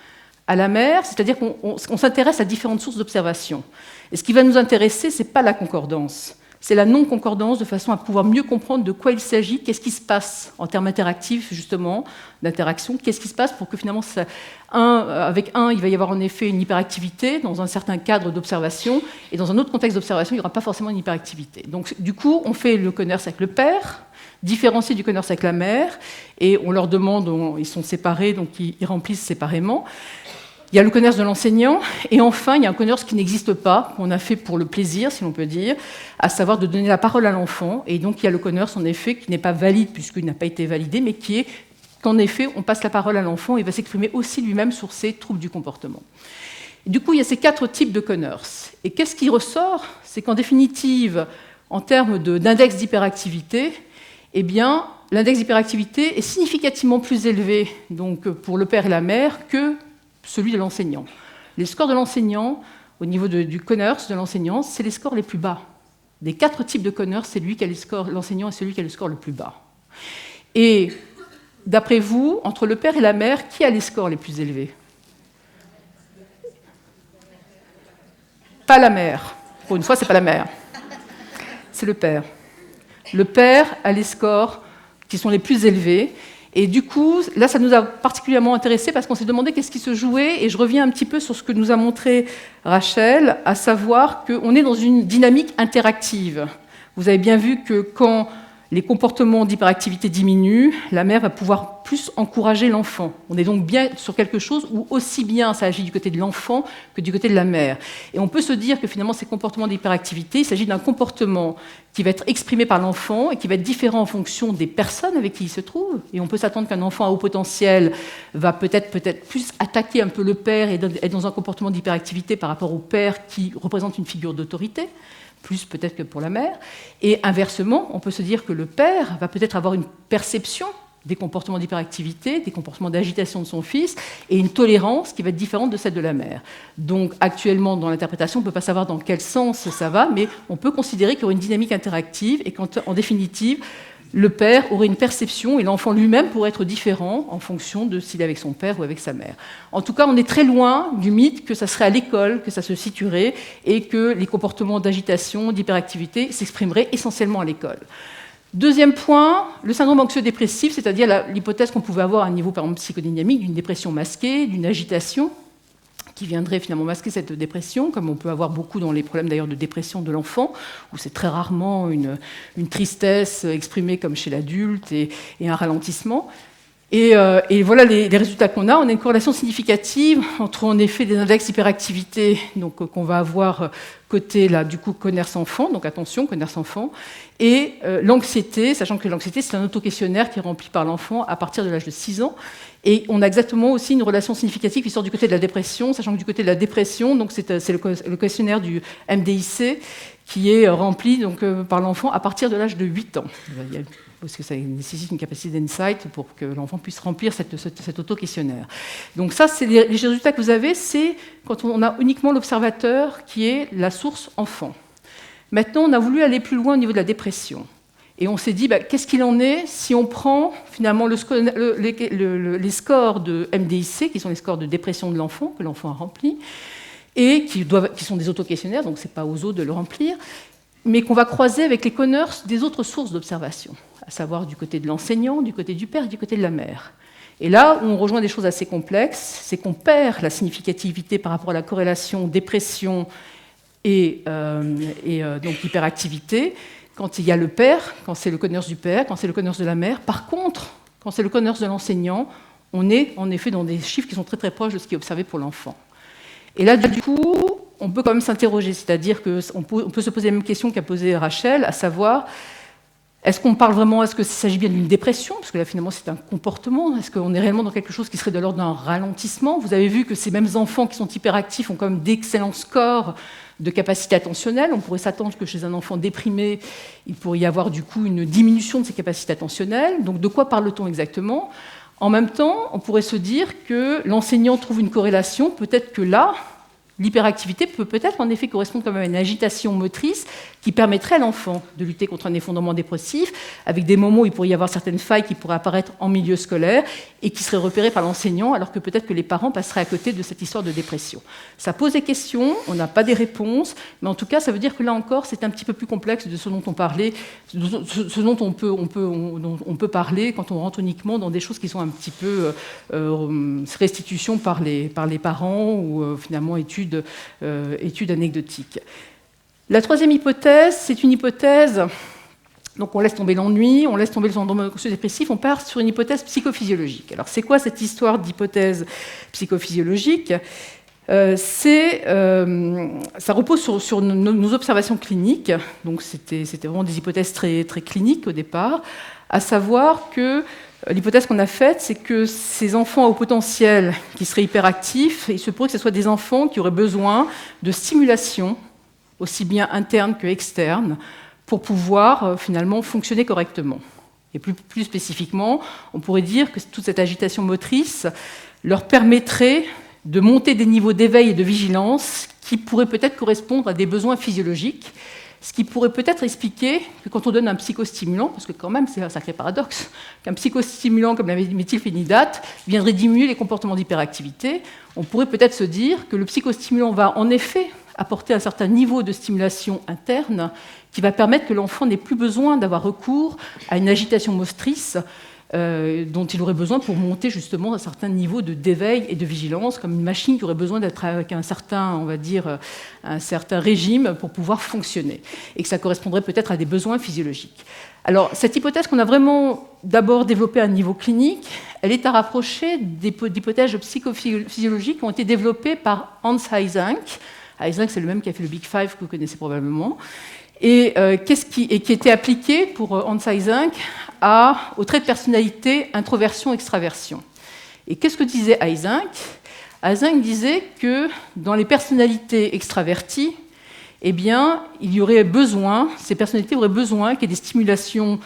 à la mère, c'est-à-dire qu'on s'intéresse à différentes sources d'observation. Et ce qui va nous intéresser, ce n'est pas la concordance, c'est la non-concordance, de façon à pouvoir mieux comprendre de quoi il s'agit, qu'est-ce qui se passe en termes interactifs, justement, d'interaction, qu'est-ce qui se passe pour que finalement, avec un, il va y avoir en effet une hyperactivité dans un certain cadre d'observation, et dans un autre contexte d'observation, il n'y aura pas forcément une hyperactivité. Donc, du coup, on fait le Conners avec le père, différencié du Conners avec la mère, et on leur demande, ils sont séparés, donc ils remplissent séparément. Il y a le Conners de l'enseignant, et enfin, il y a un Conners qui n'existe pas, qu'on a fait pour le plaisir, si l'on peut dire, à savoir de donner la parole à l'enfant. Et donc, il y a le Conners, en effet, qui n'est pas valide, puisqu'il n'a pas été validé, mais qui est qu'en effet, on passe la parole à l'enfant et il va s'exprimer aussi lui-même sur ses troubles du comportement. Et du coup, il y a ces 4 types de Conners. Et qu'est-ce qui ressort? C'est qu'en définitive, en termes d'index d'hyperactivité, eh bien, l'index d'hyperactivité est significativement plus élevé donc, pour le père et la mère que celui de l'enseignant. Les scores de l'enseignant, au niveau du Conners de l'enseignant, c'est les scores les plus bas. Des 4 types de Conners, c'est l'enseignant est celui qui a le score le plus bas. Et d'après vous, entre le père et la mère, qui a les scores les plus élevés? Pas la mère. Pour une fois, c'est pas la mère. C'est le père. Le père a les scores qui sont les plus élevés. Et du coup, là, ça nous a particulièrement intéressés parce qu'on s'est demandé qu'est-ce qui se jouait. Et je reviens un petit peu sur ce que nous a montré Rachel, à savoir qu'on est dans une dynamique interactive. Vous avez bien vu que quand les comportements d'hyperactivité diminuent, la mère va pouvoir plus encourager l'enfant. On est donc bien sur quelque chose où aussi bien ça agit du côté de l'enfant que du côté de la mère. Et on peut se dire que finalement ces comportements d'hyperactivité, il s'agit d'un comportement qui va être exprimé par l'enfant et qui va être différent en fonction des personnes avec qui il se trouve. Et on peut s'attendre qu'un enfant à haut potentiel va peut-être plus attaquer un peu le père et être dans un comportement d'hyperactivité par rapport au père qui représente une figure d'autorité, plus peut-être que pour la mère. Et inversement, on peut se dire que le père va peut-être avoir une perception des comportements d'hyperactivité, des comportements d'agitation de son fils, et une tolérance qui va être différente de celle de la mère. Donc actuellement, dans l'interprétation, on ne peut pas savoir dans quel sens ça va, mais on peut considérer qu'il y aura une dynamique interactive, et qu'en définitive, le père aurait une perception, et l'enfant lui-même pourrait être différent en fonction de s'il est avec son père ou avec sa mère. En tout cas, on est très loin du mythe que ça serait à l'école que ça se situerait, et que les comportements d'agitation, d'hyperactivité s'exprimeraient essentiellement à l'école. Deuxième point, le syndrome anxieux-dépressif, c'est-à-dire l'hypothèse qu'on pouvait avoir à un niveau par exemple, psychodynamique d'une dépression masquée, d'une agitation, qui viendrait finalement masquer cette dépression, comme on peut avoir beaucoup dans les problèmes d'ailleurs de dépression de l'enfant, où c'est très rarement une tristesse exprimée comme chez l'adulte et un ralentissement. Et voilà les résultats qu'on a. On a une corrélation significative entre en effet des index d'hyperactivité qu'on va avoir côté là, du coup Conners enfant, donc attention Conners enfant, et l'anxiété, sachant que l'anxiété c'est un auto-questionnaire qui est rempli par l'enfant à partir de l'âge de 6 ans. Et on a exactement aussi une relation significative qui sort du côté de la dépression, sachant que du côté de la dépression, donc c'est le questionnaire du MDIC qui est rempli donc, par l'enfant à partir de l'âge de 8 ans. Parce que ça nécessite une capacité d'insight pour que l'enfant puisse remplir cet auto-questionnaire. Donc ça, c'est les résultats que vous avez, c'est quand on a uniquement l'observateur qui est la source enfant. Maintenant, on a voulu aller plus loin au niveau de la dépression. Et on s'est dit, qu'est-ce qu'il en est si on prend finalement les scores de MDIC, qui sont les scores de dépression de l'enfant, que l'enfant a remplis, et qui sont des auto-questionnaires, donc ce n'est pas aux autres de le remplir, mais qu'on va croiser avec les Conners des autres sources d'observation, à savoir du côté de l'enseignant, du côté du père et du côté de la mère. Et là où on rejoint des choses assez complexes, c'est qu'on perd la significativité par rapport à la corrélation dépression et donc hyperactivité, quand il y a le père, quand c'est le Conners du père, quand c'est le Conners de la mère. Par contre, quand c'est le Conners de l'enseignant, on est en effet dans des chiffres qui sont très très proches de ce qui est observé pour l'enfant. Et là, du coup, on peut quand même s'interroger, c'est-à-dire qu'on peut se poser la même question qu'a posée Rachel, à savoir, est-ce qu'on parle vraiment, est-ce qu'il s'agit bien d'une dépression, parce que là, finalement, c'est un comportement, est-ce qu'on est réellement dans quelque chose qui serait de l'ordre d'un ralentissement? Vous avez vu que ces mêmes enfants qui sont hyperactifs ont quand même d'excellents scores de capacité attentionnelle. On pourrait s'attendre que chez un enfant déprimé, il pourrait y avoir du coup une diminution de ses capacités attentionnelles. Donc de quoi parle-t-on exactement? En même temps, on pourrait se dire que l'enseignant trouve une corrélation, peut-être que là, L'hyperactivité peut peut-être en effet correspondre quand même à une agitation motrice qui permettrait à l'enfant de lutter contre un effondrement dépressif, avec des moments où il pourrait y avoir certaines failles qui pourraient apparaître en milieu scolaire et qui seraient repérées par l'enseignant, alors que peut-être que les parents passeraient à côté de cette histoire de dépression. Ça pose des questions, on n'a pas des réponses, mais en tout cas, ça veut dire que là encore, c'est un petit peu plus complexe de ce dont on parlait, ce dont on peut parler quand on rentre uniquement dans des choses qui sont un petit peu restitution par les parents ou finalement études anecdotiques. La troisième hypothèse, c'est une hypothèse, donc on laisse tomber l'ennui, on laisse tomber le syndrome anxieux dépressif, on part sur une hypothèse psychophysiologique. Alors c'est quoi cette histoire d'hypothèse psychophysiologique ? Ça repose sur nos observations cliniques, donc c'était vraiment des hypothèses très, très cliniques au départ, à savoir que l'hypothèse qu'on a faite, c'est que ces enfants à haut potentiel qui seraient hyperactifs, il se pourrait que ce soit des enfants qui auraient besoin de stimulation, aussi bien interne que externe, pour pouvoir finalement fonctionner correctement. Et plus spécifiquement, on pourrait dire que toute cette agitation motrice leur permettrait de monter des niveaux d'éveil et de vigilance qui pourraient peut-être correspondre à des besoins physiologiques, ce qui pourrait peut-être expliquer que quand on donne un psychostimulant, parce que quand même c'est un sacré paradoxe, qu'un psychostimulant comme la méthylphénidate viendrait diminuer les comportements d'hyperactivité, on pourrait peut-être se dire que le psychostimulant va en effet apporter un certain niveau de stimulation interne qui va permettre que l'enfant n'ait plus besoin d'avoir recours à une agitation motrice dont il aurait besoin pour monter justement un certain niveau d'éveil et de vigilance, comme une machine qui aurait besoin d'être avec un certain, on va dire, un certain régime pour pouvoir fonctionner, et que ça correspondrait peut-être à des besoins physiologiques. Alors, cette hypothèse qu'on a vraiment d'abord développée à un niveau clinique, elle est à rapprocher d'hypothèses psychophysiologiques qui ont été développées par Hans Eysenck. Eysenck, c'est le même qui a fait le Big Five, que vous connaissez probablement, et qui était appliqué pour Hans Eysenck aux traits de personnalité introversion-extraversion. Et qu'est-ce que disait Eysenck ? Eysenck disait que dans les personnalités extraverties, eh bien, ces personnalités auraient besoin qu'il y ait des stimulations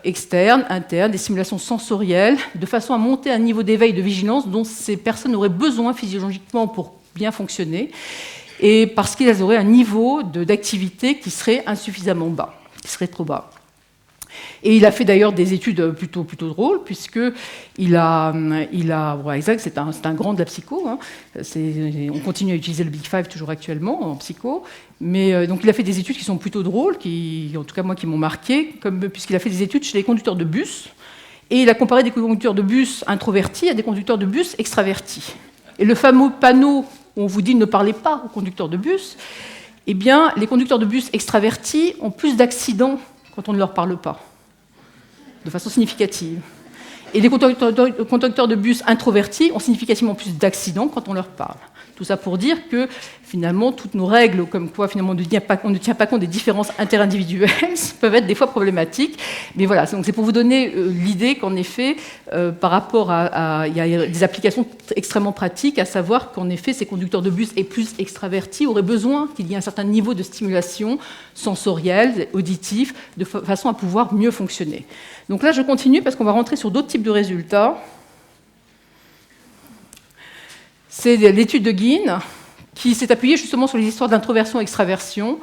externes, internes, des stimulations sensorielles, de façon à monter un niveau d'éveil de vigilance dont ces personnes auraient besoin physiologiquement pour bien fonctionner, et parce qu'elles auraient un niveau d'activité qui serait insuffisamment bas, qui serait trop bas. Et il a fait d'ailleurs des études plutôt drôles, puisqu'il a Eysenck, c'est un grand de la psycho, hein. On continue à utiliser le Big Five toujours actuellement en psycho, mais donc il a fait des études qui sont plutôt drôles, en tout cas moi qui m'ont marqué, puisqu'il a fait des études chez les conducteurs de bus, et il a comparé des conducteurs de bus introvertis à des conducteurs de bus extravertis. Et le fameux panneau où on vous dit ne parlez pas aux conducteurs de bus, eh bien, les conducteurs de bus extravertis ont plus d'accidents quand on ne leur parle pas, de façon significative. Et les conducteurs de bus introvertis ont significativement plus d'accidents quand on leur parle. Tout ça pour dire que finalement, toutes nos règles, comme quoi finalement on ne tient pas compte des différences interindividuelles, peuvent être des fois problématiques. Mais voilà, donc c'est pour vous donner l'idée qu'en effet, par rapport il y a des applications extrêmement pratiques, à savoir qu'en effet, ces conducteurs de bus et plus extravertis auraient besoin qu'il y ait un certain niveau de stimulation sensorielle, auditive, de façon à pouvoir mieux fonctionner. Donc là, je continue parce qu'on va rentrer sur d'autres types de résultats. C'est l'étude de Guin, qui s'est appuyée justement sur les histoires d'introversion-extraversion,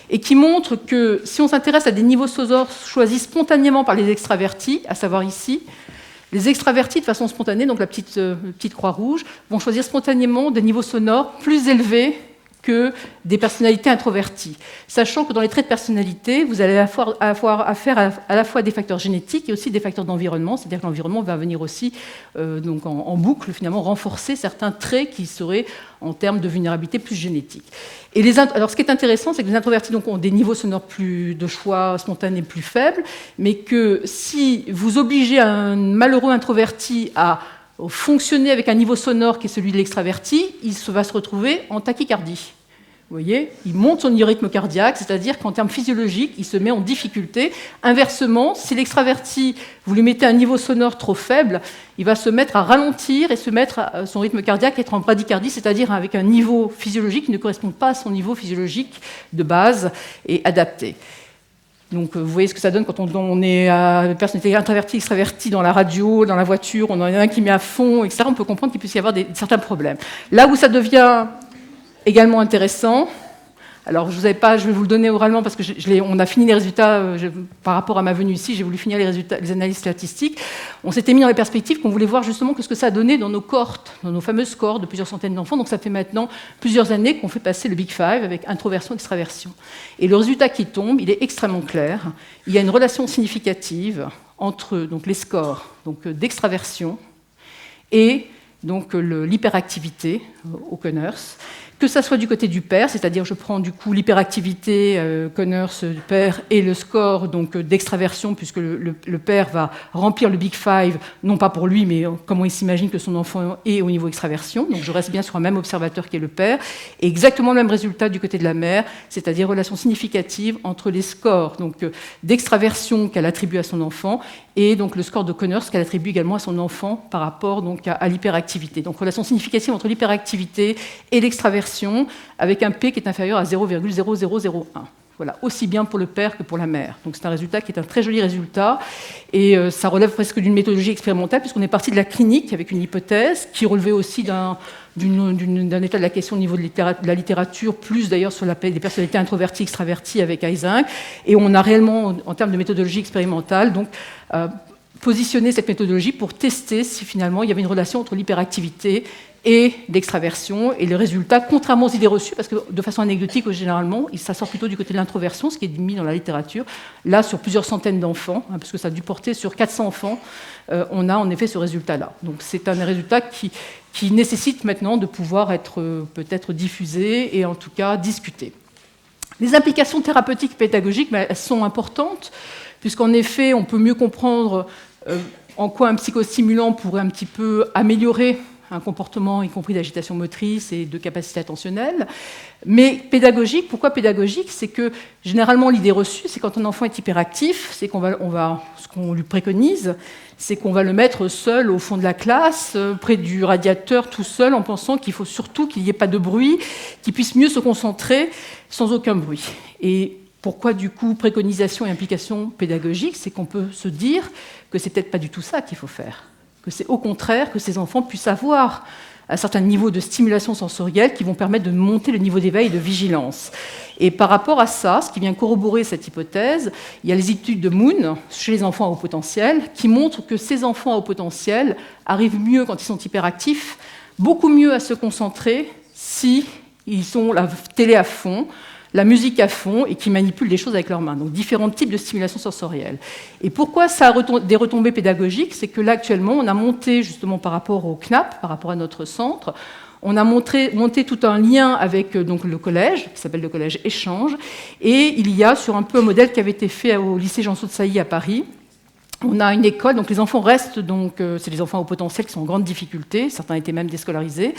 et qui montre que si on s'intéresse à des niveaux sonores choisis spontanément par les extravertis, à savoir ici, les extravertis de façon spontanée, donc la petite croix rouge, vont choisir spontanément des niveaux sonores plus élevés que des personnalités introverties, sachant que dans les traits de personnalité, vous allez avoir affaire à la fois des facteurs génétiques et aussi des facteurs d'environnement, c'est-à-dire que l'environnement va venir aussi donc en boucle finalement renforcer certains traits qui seraient en termes de vulnérabilité plus génétique. Et alors ce qui est intéressant, c'est que les introvertis donc, ont des niveaux sonores de choix spontanés plus faibles, mais que si vous obligez un malheureux introverti à fonctionner avec un niveau sonore qui est celui de l'extraverti, il va se retrouver en tachycardie. Vous voyez, il monte son rythme cardiaque, c'est-à-dire qu'en termes physiologiques, il se met en difficulté. Inversement, si l'extraverti, vous lui mettez un niveau sonore trop faible, il va se mettre à ralentir et se mettre à son rythme cardiaque, être en bradycardie, c'est-à-dire avec un niveau physiologique qui ne correspond pas à son niveau physiologique de base et adapté. Donc, vous voyez ce que ça donne quand on est à personnalité introvertie, extravertie dans la radio, dans la voiture, on en a un qui met à fond, etc. On peut comprendre qu'il puisse y avoir certains problèmes. Là où ça devient Également intéressant, alors je vais vous le donner oralement parce que on a fini les résultats par rapport à ma venue ici, j'ai voulu finir les résultats, les analyses statistiques. On s'était mis dans les perspectives qu'on voulait voir justement ce que ça a donné dans nos cohortes, dans nos fameuses cohortes de plusieurs centaines d'enfants. Donc ça fait maintenant plusieurs années qu'on fait passer le Big Five avec introversion, extraversion. Et le résultat qui tombe, il est extrêmement clair. Il y a une relation significative entre donc, les scores d'extraversion et donc l'hyperactivité au Conners, que ça soit du côté du père, c'est-à-dire je prends du coup l'hyperactivité Conners du père et le score donc d'extraversion, puisque le père va remplir le Big Five, non pas pour lui, mais comment il s'imagine que son enfant est au niveau extraversion. Donc je reste bien sur un même observateur qui est le père, et exactement le même résultat du côté de la mère, c'est-à-dire relation significative entre les scores d'extraversion qu'elle attribue à son enfant et donc le score de Conners qu'elle attribue également à son enfant par rapport donc à l'hyperactivité. Donc relation significative entre l'hyperactivité et l'extraversion avec un P qui est inférieur à 0,0001. Voilà, aussi bien pour le père que pour la mère. Donc c'est un résultat qui est un très joli résultat et ça relève presque d'une méthodologie expérimentale puisqu'on est parti de la clinique avec une hypothèse qui relevait aussi d'un état de la question au niveau de la littérature, plus d'ailleurs sur des personnalités introverties, extraverties avec Eysenck. Et on a réellement, en termes de méthodologie expérimentale, donc, positionné cette méthodologie pour tester si finalement il y avait une relation entre l'hyperactivité et l'extraversion. Et le résultat, contrairement aux idées reçues, parce que de façon anecdotique, généralement, ça sort plutôt du côté de l'introversion, ce qui est mis dans la littérature. Là, sur plusieurs centaines d'enfants, parce que ça a dû porter sur 400 enfants, on a en effet ce résultat-là. Donc c'est un résultat qui nécessite maintenant de pouvoir être peut-être diffusé et en tout cas discuté. Les implications thérapeutiques pédagogiques, elles sont importantes, puisqu'en effet, on peut mieux comprendre en quoi un psychostimulant pourrait un petit peu améliorer un comportement, y compris d'agitation motrice et de capacité attentionnelle. Mais pédagogique, pourquoi pédagogique? C'est que généralement l'idée reçue, c'est quand un enfant est hyperactif, c'est ce qu'on lui préconise, c'est qu'on va le mettre seul au fond de la classe, près du radiateur, tout seul, en pensant qu'il faut surtout qu'il n'y ait pas de bruit, qu'il puisse mieux se concentrer sans aucun bruit. Et pourquoi, du coup, préconisation et implication pédagogique? C'est qu'on peut se dire que c'est peut-être pas du tout ça qu'il faut faire. Que c'est au contraire que ces enfants puissent avoir un certain niveau de stimulation sensorielle qui vont permettre de monter le niveau d'éveil et de vigilance. Et par rapport à ça, ce qui vient corroborer cette hypothèse, il y a les études de Moon chez les enfants à haut potentiel qui montrent que ces enfants à haut potentiel arrivent mieux quand ils sont hyperactifs, beaucoup mieux à se concentrer si ils ont la télé à fond, la musique à fond et qui manipulent des choses avec leurs mains. Donc différents types de stimulation sensorielle. Et pourquoi ça a des retombées pédagogiques? C'est que là, actuellement, on a monté, justement par rapport au CNAP, par rapport à notre centre, on a monté tout un lien avec donc, le collège, qui s'appelle le collège Échange, et il y a sur un peu un modèle qui avait été fait au lycée Jean-Sault de Sailly à Paris. On a une école, donc les enfants restent, donc c'est les enfants au potentiel qui sont en grande difficulté, certains étaient même déscolarisés.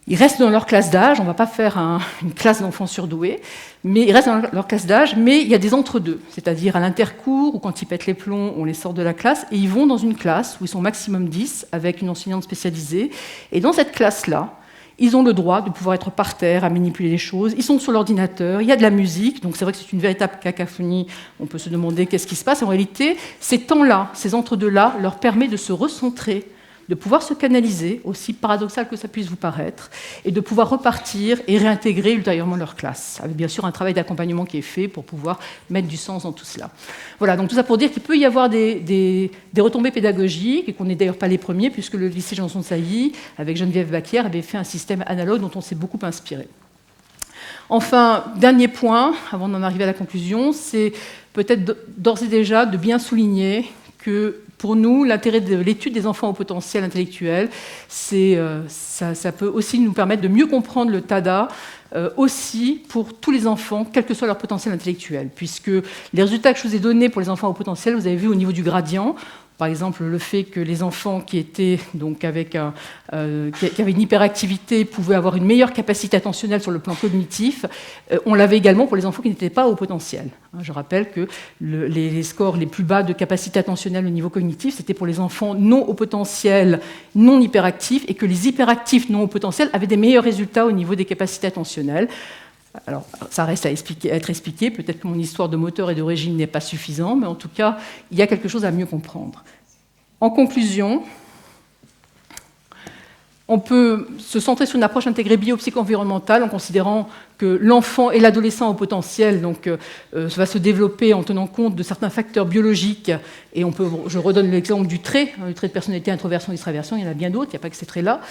Ils restent dans leur classe d'âge, on ne va pas faire une classe d'enfants surdoués, mais ils restent dans leur classe d'âge, mais il y a des entre-deux, c'est-à-dire à l'intercours, ou quand ils pètent les plombs, on les sort de la classe, et ils vont dans une classe où ils sont maximum 10, avec une enseignante spécialisée, et dans cette classe-là, ils ont le droit de pouvoir être par terre, à manipuler les choses, ils sont sur l'ordinateur, il y a de la musique, donc c'est vrai que c'est une véritable cacophonie, on peut se demander qu'est-ce qui se passe, en réalité, ces temps-là, ces entre-deux-là, leur permettent de se recentrer, de pouvoir se canaliser, aussi paradoxal que ça puisse vous paraître, et de pouvoir repartir et réintégrer ultérieurement leur classe, avec bien sûr un travail d'accompagnement qui est fait pour pouvoir mettre du sens dans tout cela. Voilà, donc tout ça pour dire qu'il peut y avoir des retombées pédagogiques, et qu'on n'est d'ailleurs pas les premiers, puisque le lycée Janson de Sailly, avec Geneviève Bacquière, avait fait un système analogue dont on s'est beaucoup inspiré. Enfin, dernier point, avant d'en arriver à la conclusion, c'est peut-être d'ores et déjà de bien souligner que pour nous, l'intérêt de l'étude des enfants au potentiel intellectuel, ça peut aussi nous permettre de mieux comprendre le TADA, aussi pour tous les enfants, quel que soit leur potentiel intellectuel, puisque les résultats que je vous ai donnés pour les enfants au potentiel, vous avez vu au niveau du gradient, par exemple le fait que les enfants qui étaient donc qui avaient une hyperactivité pouvaient avoir une meilleure capacité attentionnelle sur le plan cognitif, on l'avait également pour les enfants qui n'étaient pas au potentiel. Je rappelle que les scores les plus bas de capacité attentionnelle au niveau cognitif, c'était pour les enfants non au potentiel, non hyperactifs, et que les hyperactifs non au potentiel avaient des meilleurs résultats au niveau des capacités attentionnelles. Alors, ça reste à être expliqué. Peut-être que mon histoire de moteur et d'origine n'est pas suffisante, mais en tout cas, il y a quelque chose à mieux comprendre. En conclusion, On peut se centrer sur une approche intégrée biopsycho-environnementale en considérant que l'enfant et l'adolescent au potentiel va se développer en tenant compte de certains facteurs biologiques. Et je redonne l'exemple du trait de personnalité, introversion, extraversion, il y en a bien d'autres, il n'y a pas que ces traits-là.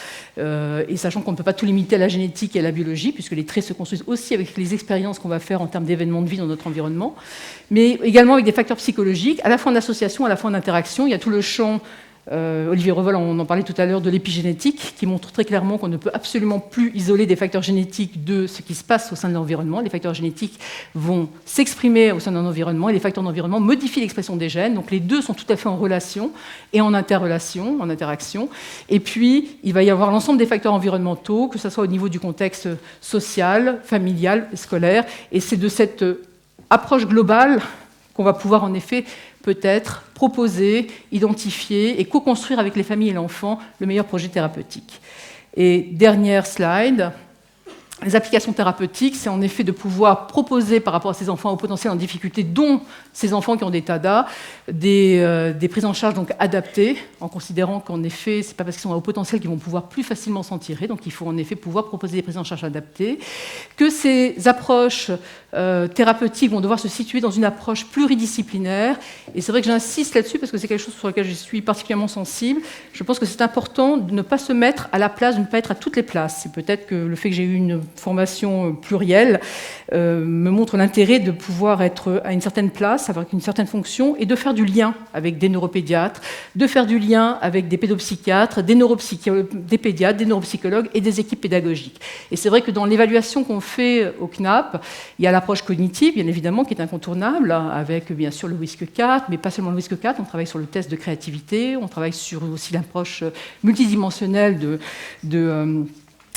Et sachant qu'on ne peut pas tout limiter à la génétique et à la biologie, puisque les traits se construisent aussi avec les expériences qu'on va faire en termes d'événements de vie dans notre environnement, mais également avec des facteurs psychologiques, à la fois en association, à la fois en interaction. Il y a tout le champ. Olivier Revol, on en parlait tout à l'heure, de l'épigénétique, qui montre très clairement qu'on ne peut absolument plus isoler des facteurs génétiques de ce qui se passe au sein de l'environnement. Les facteurs génétiques vont s'exprimer au sein d'un environnement et les facteurs d'environnement modifient l'expression des gènes. Donc les deux sont tout à fait en relation et en interrelation, en interaction. Et puis, il va y avoir l'ensemble des facteurs environnementaux, que ce soit au niveau du contexte social, familial, scolaire. Et c'est de cette approche globale qu'on va pouvoir en effet peut-être proposer, identifier et co-construire avec les familles et l'enfant le meilleur projet thérapeutique. Et dernière slide, les applications thérapeutiques, c'est en effet de pouvoir proposer par rapport à ces enfants au potentiel en difficulté, dont ces enfants qui ont des TADA, des prises en charge donc adaptées, en considérant qu'en effet, ce n'est pas parce qu'ils sont à haut potentiel qu'ils vont pouvoir plus facilement s'en tirer, donc il faut en effet pouvoir proposer des prises en charge adaptées, que ces approches thérapeutiques vont devoir se situer dans une approche pluridisciplinaire, et c'est vrai que j'insiste là-dessus parce que c'est quelque chose sur lequel je suis particulièrement sensible. Je pense que c'est important de ne pas se mettre à la place, de ne pas être à toutes les places. C'est peut-être que le fait que j'ai eu une formation plurielle me montre l'intérêt de pouvoir être à une certaine place, avec une certaine fonction, et de faire du lien avec des neuropédiatres, de faire du lien avec des pédopsychiatres, des pédiatres, des neuropsychologues et des équipes pédagogiques. Et c'est vrai que dans l'évaluation qu'on fait au CNAP, il y a l'approche cognitive, bien évidemment, qui est incontournable, avec bien sûr le WISC-4, mais pas seulement le WISC-4, on travaille sur le test de créativité, on travaille sur aussi l'approche multidimensionnelle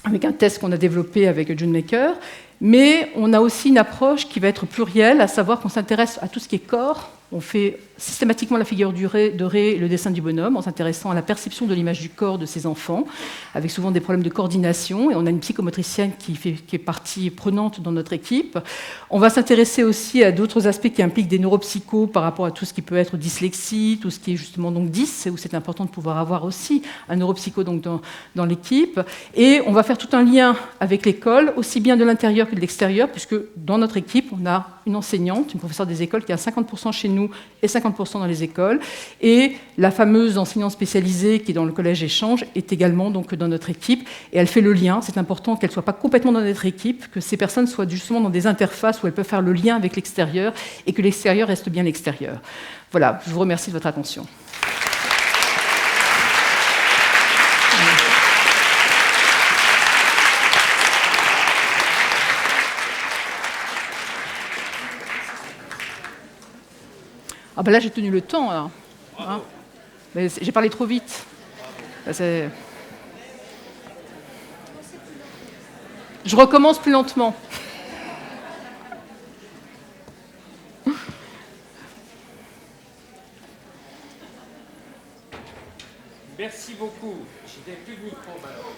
avec un test qu'on a développé avec John Maker, mais on a aussi une approche qui va être plurielle, à savoir qu'on s'intéresse à tout ce qui est corps. On fait systématiquement la figure de Ré et le dessin du bonhomme en s'intéressant à la perception de l'image du corps de ces enfants, avec souvent des problèmes de coordination. Et on a une psychomotricienne qui est partie prenante dans notre équipe. On va s'intéresser aussi à d'autres aspects qui impliquent des neuropsychos par rapport à tout ce qui peut être dyslexie, tout ce qui est justement donc 10, où c'est important de pouvoir avoir aussi un neuropsycho donc dans l'équipe. Et on va faire tout un lien avec l'école, aussi bien de l'intérieur que de l'extérieur, puisque dans notre équipe, on a une enseignante, une professeure des écoles qui a 50% chez nous et 50% dans les écoles. Et la fameuse enseignante spécialisée qui est dans le collège Échange est également donc dans notre équipe. Et elle fait le lien. C'est important qu'elle ne soit pas complètement dans notre équipe, que ces personnes soient justement dans des interfaces où elles peuvent faire le lien avec l'extérieur et que l'extérieur reste bien l'extérieur. Voilà, je vous remercie de votre attention. Ah ben là, j'ai tenu le temps, alors. Hein, mais j'ai parlé trop vite. Je recommence plus lentement. Merci beaucoup. Je n'ai plus de micro maintenant.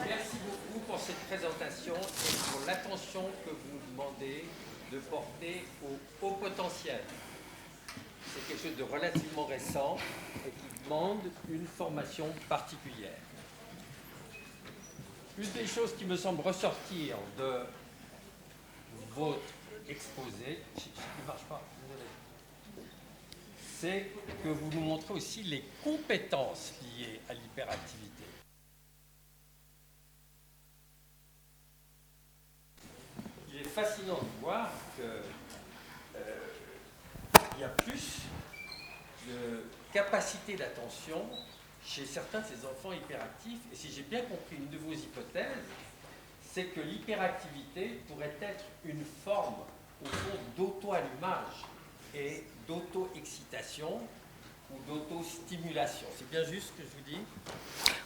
Merci beaucoup pour cette présentation et pour l'attention que vous nous demandez de porter au haut potentiel. C'est quelque chose de relativement récent et qui demande une formation particulière. Une des choses qui me semble ressortir de votre exposé, ne marche pas, c'est que vous nous montrez aussi les compétences liées à l'hyperactivité. Il est fascinant de voir qu'il y a plus de capacité d'attention chez certains de ces enfants hyperactifs. Et si j'ai bien compris une de vos hypothèses, c'est que l'hyperactivité pourrait être une forme, au fond, d'auto-allumage et d'auto-excitation ou d'auto-stimulation. C'est bien juste ce que je vous dis ?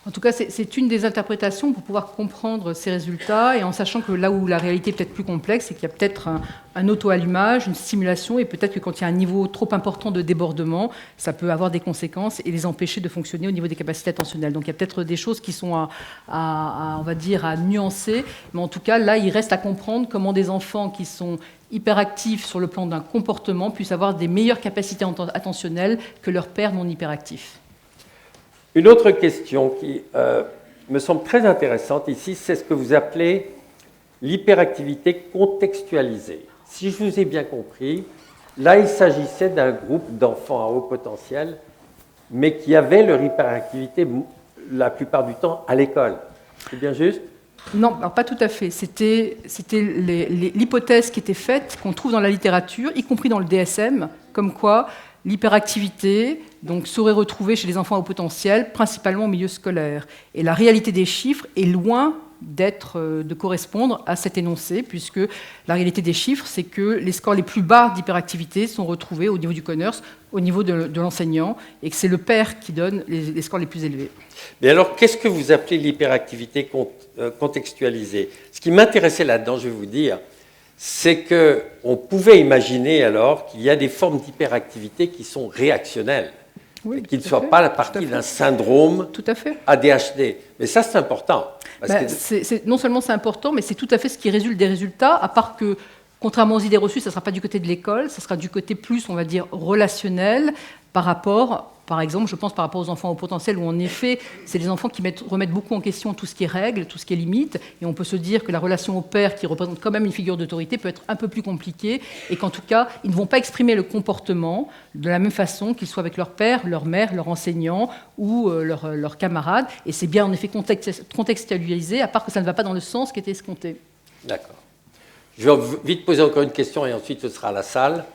En tout cas, c'est une des interprétations pour pouvoir comprendre ces résultats, et en sachant que là où la réalité est peut-être plus complexe, c'est qu'il y a peut-être un auto-allumage, une stimulation, et peut-être que quand il y a un niveau trop important de débordement, ça peut avoir des conséquences et les empêcher de fonctionner au niveau des capacités attentionnelles. Donc il y a peut-être des choses qui sont on va dire, à nuancer, mais en tout cas, là, il reste à comprendre comment des enfants qui sont hyperactifs sur le plan d'un comportement puissent avoir des meilleures capacités attentionnelles que leurs pairs non hyperactifs. Une autre question qui me semble très intéressante ici, c'est ce que vous appelez l'hyperactivité contextualisée. Si je vous ai bien compris, là, il s'agissait d'un groupe d'enfants à haut potentiel, mais qui avaient leur hyperactivité la plupart du temps à l'école. C'est bien juste? Non, alors pas tout à fait. C'était l'hypothèse qui était faite, qu'on trouve dans la littérature, y compris dans le DSM, comme quoi l'hyperactivité donc, serait retrouvée chez les enfants à haut potentiel, principalement au milieu scolaire. Et la réalité des chiffres est loin de correspondre à cet énoncé, puisque la réalité des chiffres, c'est que les scores les plus bas d'hyperactivité sont retrouvés au niveau du Conners, au niveau de l'enseignant, et que c'est le père qui donne les scores les plus élevés. Mais alors, qu'est-ce que vous appelez l'hyperactivité contextualisée? Ce qui m'intéressait là-dedans, je vais vous dire, c'est qu'on pouvait imaginer alors qu'il y a des formes d'hyperactivité qui sont réactionnelles, oui, qui ne soient pas la partie d'un syndrome tout à fait. ADHD. Mais ça, c'est important. Non seulement c'est important, mais c'est tout à fait ce qui résulte des résultats, à part que, contrairement aux idées reçues, ça ne sera pas du côté de l'école, ça sera du côté plus, on va dire, relationnel, par exemple, je pense par rapport aux enfants au potentiel, où en effet, c'est les enfants qui remettent beaucoup en question tout ce qui est règles, tout ce qui est limite, et on peut se dire que la relation au père, qui représente quand même une figure d'autorité, peut être un peu plus compliquée, et qu'en tout cas, ils ne vont pas exprimer le comportement de la même façon qu'ils soient avec leur père, leur mère, leur enseignant ou leurs camarades, et c'est bien en effet contextualisé, à part que ça ne va pas dans le sens qui était escompté. D'accord. Je vais vite poser encore une question, et ensuite ce sera à la salle.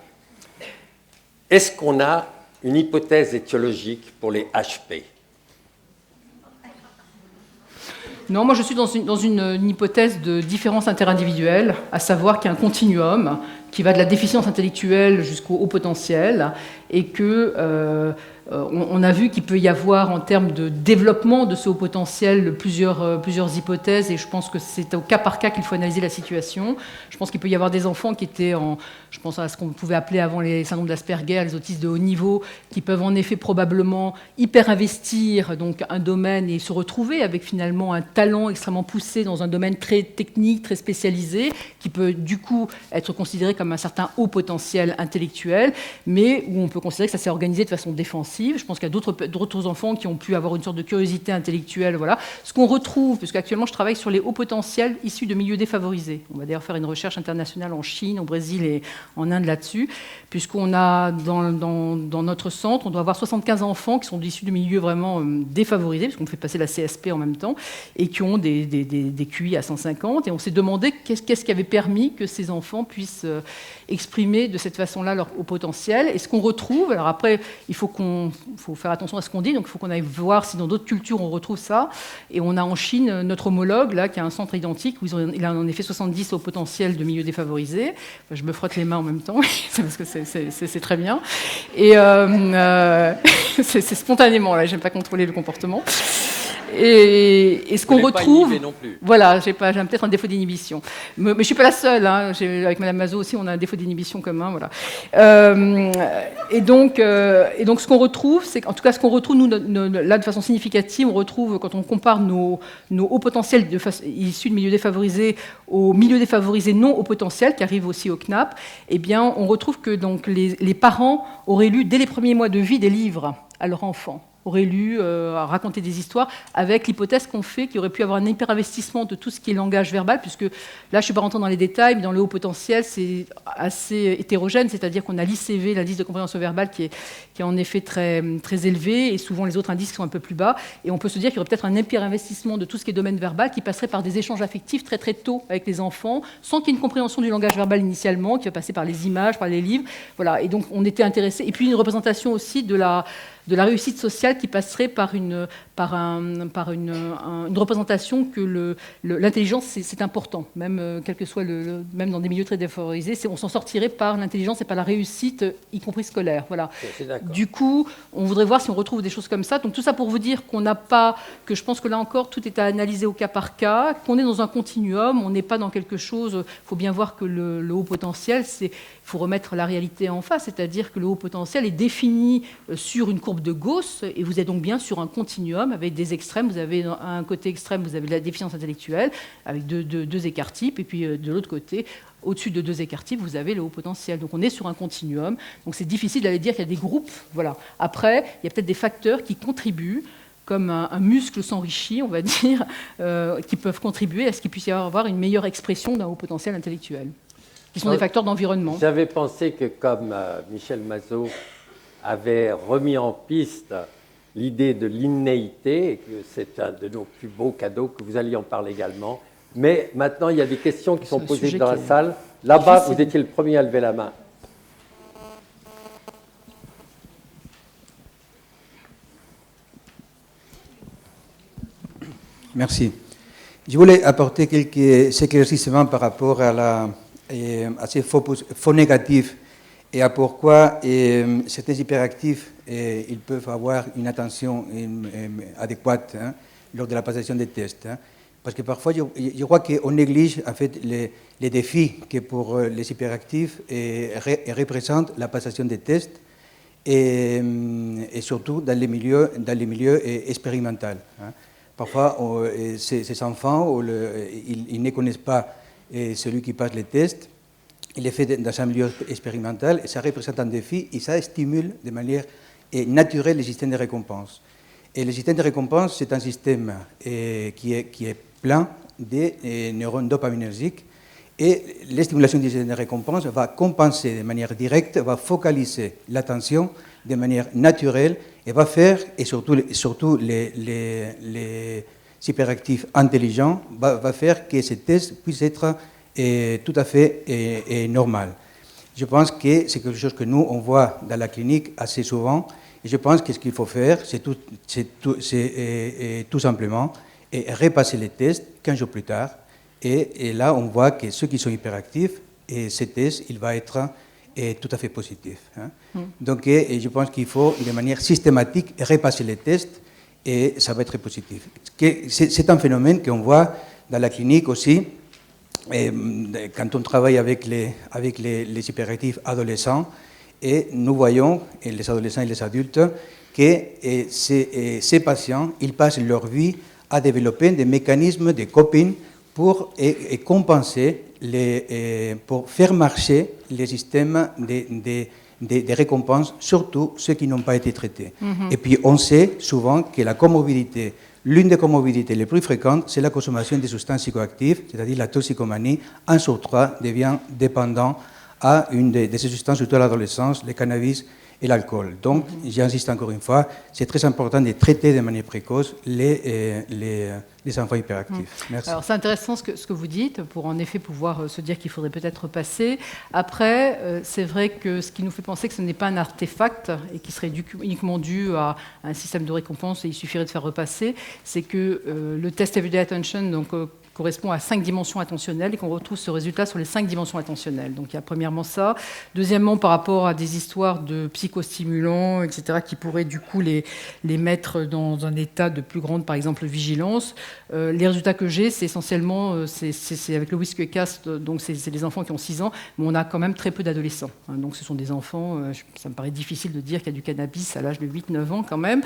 Est-ce qu'on a une hypothèse étiologique pour les HP? Non, moi je suis dans une hypothèse de différence interindividuelle, à savoir qu'il y a un continuum qui va de la déficience intellectuelle jusqu'au haut potentiel, et que on a vu qu'il peut y avoir en termes de développement de ce haut potentiel plusieurs hypothèses, et je pense que c'est au cas par cas qu'il faut analyser la situation. Je pense qu'il peut y avoir des enfants qui étaient je pense à ce qu'on pouvait appeler avant les syndromes d'Asperger, les autistes de haut niveau, qui peuvent en effet probablement hyper investir donc un domaine et se retrouver avec finalement un talent extrêmement poussé dans un domaine très technique, très spécialisé, qui peut du coup être considéré comme un certain haut potentiel intellectuel, mais où on peut considérer que ça s'est organisé de façon défensive. Je pense qu'il y a d'autres enfants qui ont pu avoir une sorte de curiosité intellectuelle. Voilà. Ce qu'on retrouve, parce qu'actuellement je travaille sur les hauts potentiels issus de milieux défavorisés. On va d'ailleurs faire une recherche internationale en Chine, au Brésil et en Inde là-dessus, puisqu'on a dans notre centre, on doit avoir 75 enfants qui sont issus de milieux vraiment défavorisés, puisqu'on fait passer la CSP en même temps, et qui ont des QI à 150. Et on s'est demandé qu'est-ce qui avait permis que ces enfants puissent exprimer de cette façon-là leur haut potentiel. Et ce qu'on retrouve, alors après, il faut faire attention à ce qu'on dit, donc il faut qu'on aille voir si dans d'autres cultures on retrouve ça. Et on a en Chine notre homologue, là, qui a un centre identique, où il a en effet 70 au potentiel de milieux défavorisés. Enfin, je me frotte les mains en même temps, parce que c'est très bien. Et c'est spontanément, là, j'aime pas contrôler le comportement. Et ce qu'on retrouve, non plus. Voilà, j'ai peut-être un défaut d'inhibition, mais je suis pas la seule. Hein, avec Madame Mazot aussi, on a un défaut d'inhibition commun, voilà. Et donc, ce qu'on retrouve, c'est qu'en tout cas, ce qu'on retrouve nous là de façon significative, on retrouve quand on compare nos hauts potentiels issus de milieux défavorisés aux milieux défavorisés non hauts potentiels qui arrivent aussi au CNAP, eh bien, on retrouve que donc les parents auraient lu dès les premiers mois de vie des livres à leur enfant, auraient lu, raconté des histoires, avec l'hypothèse qu'on fait qu'il y aurait pu avoir un hyperinvestissement de tout ce qui est langage verbal, puisque là, je ne suis pas rentrée dans les détails, mais dans le haut potentiel, c'est assez hétérogène, c'est-à-dire qu'on a l'ICV, l'indice de compréhension verbale, qui est en effet très, très élevé, et souvent les autres indices qui sont un peu plus bas, et on peut se dire qu'il y aurait peut-être un hyperinvestissement de tout ce qui est domaine verbal, qui passerait par des échanges affectifs très très tôt avec les enfants, sans qu'il y ait une compréhension du langage verbal initialement, qui va passer par les images, par les livres, voilà, et donc on était intéressés, et puis une représentation aussi de la réussite sociale qui passerait par une représentation que l'intelligence, c'est important, même quel que soit même dans des milieux très défavorisés, on s'en sortirait par l'intelligence et par la réussite, y compris scolaire. Voilà. Du coup, on voudrait voir si on retrouve des choses comme ça. Donc tout ça pour vous dire qu'on n'a pas, que je pense que là encore, tout est à analyser au cas par cas, qu'on est dans un continuum, on n'est pas dans quelque chose. Il faut bien voir que le haut potentiel, il faut remettre la réalité en face, c'est-à-dire que le haut potentiel est défini sur une courbe de Gauss, et vous êtes donc bien sur un continuum avec des extrêmes. Vous avez à un côté extrême, vous avez la déficience intellectuelle avec deux écarts types, et puis de l'autre côté, au-dessus de deux écarts types, vous avez le haut potentiel. Donc on est sur un continuum. Donc c'est difficile d'aller dire qu'il y a des groupes. Voilà. Après, il y a peut-être des facteurs qui contribuent, comme un muscle s'enrichit, on va dire, qui peuvent contribuer à ce qu'il puisse y avoir une meilleure expression d'un haut potentiel intellectuel, qui sont des facteurs d'environnement. J'avais pensé que comme Michel Mazot avait remis en piste l'idée de l'innéité, et que c'est un de nos plus beaux cadeaux, que vous alliez en parler également. Mais maintenant, il y a des questions qui sont posées dans la salle. Là-bas, vous étiez le premier à lever la main. Merci. Je voulais apporter quelques éclaircissements par rapport à ces faux négatifs et à pourquoi certains hyperactifs ils peuvent avoir une attention adéquate lors de la passation des tests. Parce que parfois, je crois qu'on néglige en fait les défis que pour les hyperactifs représentent la passation des tests et surtout dans les milieux expérimentaux. Parfois, ces enfants, ils ne connaissent pas celui qui passe les tests. Il est fait dans un milieu expérimental et ça représente un défi et ça stimule de manière naturelle le système de récompense. Et le système de récompense, c'est un système qui est plein de neurones dopaminergiques et la stimulation du système de récompense va compenser de manière directe, va focaliser l'attention de manière naturelle et va faire, et surtout les hyperactifs intelligents, va faire que ces tests puissent être tout à fait normal. Je pense que c'est quelque chose que nous, on voit dans la clinique assez souvent. Et je pense que ce qu'il faut faire, c'est tout simplement repasser les tests 15 jours plus tard. Et là, on voit que ceux qui sont hyperactifs, ces tests, il va être tout à fait positif. Donc, je pense qu'il faut, de manière systématique, repasser les tests et ça va être positif. C'est un phénomène qu'on voit dans la clinique aussi. Et quand on travaille avec les hyperactifs adolescents, et nous voyons, et les adolescents et les adultes, que ces patients, ils passent leur vie à développer des mécanismes de coping pour compenser, pour faire marcher les systèmes de récompense, surtout ceux qui n'ont pas été traités. Et puis on sait souvent que la comorbidité, l'une des comorbidités les plus fréquentes, c'est la consommation de substances psychoactives, c'est-à-dire la toxicomanie. 1 sur 3 devient dépendant à une de ces substances, surtout à l'adolescence, le cannabis et l'alcool. Donc, j'insiste encore une fois, c'est très important de traiter de manière précoce les enfants hyperactifs. Merci. Alors, c'est intéressant ce que vous dites, pour en effet pouvoir se dire qu'il faudrait peut-être repasser. Après, c'est vrai que ce qui nous fait penser que ce n'est pas un artefact et qui serait uniquement dû à un système de récompense et il suffirait de faire repasser, c'est que le test Everyday Attention, donc correspond à 5 dimensions attentionnelles et qu'on retrouve ce résultat sur les 5 dimensions attentionnelles. Donc il y a premièrement ça. Deuxièmement, par rapport à des histoires de psychostimulants, etc., qui pourraient du coup les mettre dans un état de plus grande, par exemple, vigilance. Les résultats que j'ai, c'est essentiellement, c'est avec le Whiskecast, donc c'est les enfants qui ont 6 ans, mais on a quand même très peu d'adolescents. Donc ce sont des enfants, ça me paraît difficile de dire qu'il y a du cannabis à l'âge de 8-9 ans quand même.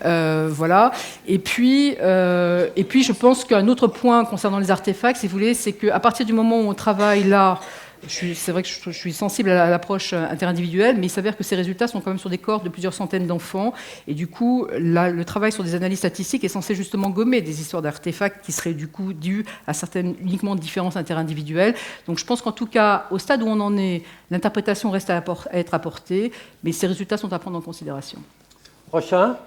Voilà. Et puis, je pense qu'un autre point concernant les artefacts, si vous voulez, c'est qu'à partir du moment où on travaille là, c'est vrai que je suis sensible à l'approche interindividuelle, mais il s'avère que ces résultats sont quand même sur des cohortes de plusieurs centaines d'enfants, et du coup, là, le travail sur des analyses statistiques est censé justement gommer des histoires d'artefacts qui seraient du coup dues à certaines uniquement différences interindividuelles. Donc je pense qu'en tout cas, au stade où on en est, l'interprétation reste à être apportée, mais ces résultats sont à prendre en considération. Prochain,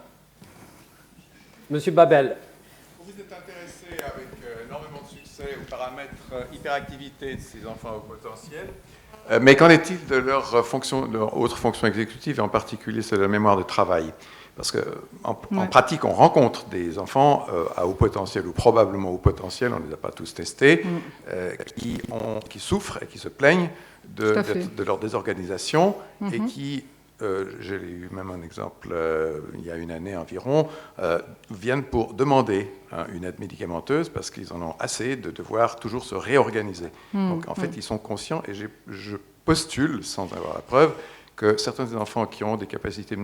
Monsieur Babel. Vous êtes intéressé avec énormément de succès aux paramètres hyperactivité de ces enfants au potentiel. Mais qu'en est-il de leur autre fonction exécutive, et en particulier celle de la mémoire de travail? Parce qu'en pratique, on rencontre des enfants à haut potentiel ou probablement haut potentiel, on ne les a pas tous testés, qui souffrent et qui se plaignent de leur désorganisation et qui, j'ai eu même un exemple il y a une année environ, viennent pour demander une aide médicamenteuse parce qu'ils en ont assez de devoir toujours se réorganiser. Donc en fait, ils sont conscients et je postule, sans avoir la preuve, que certains enfants qui ont des capacités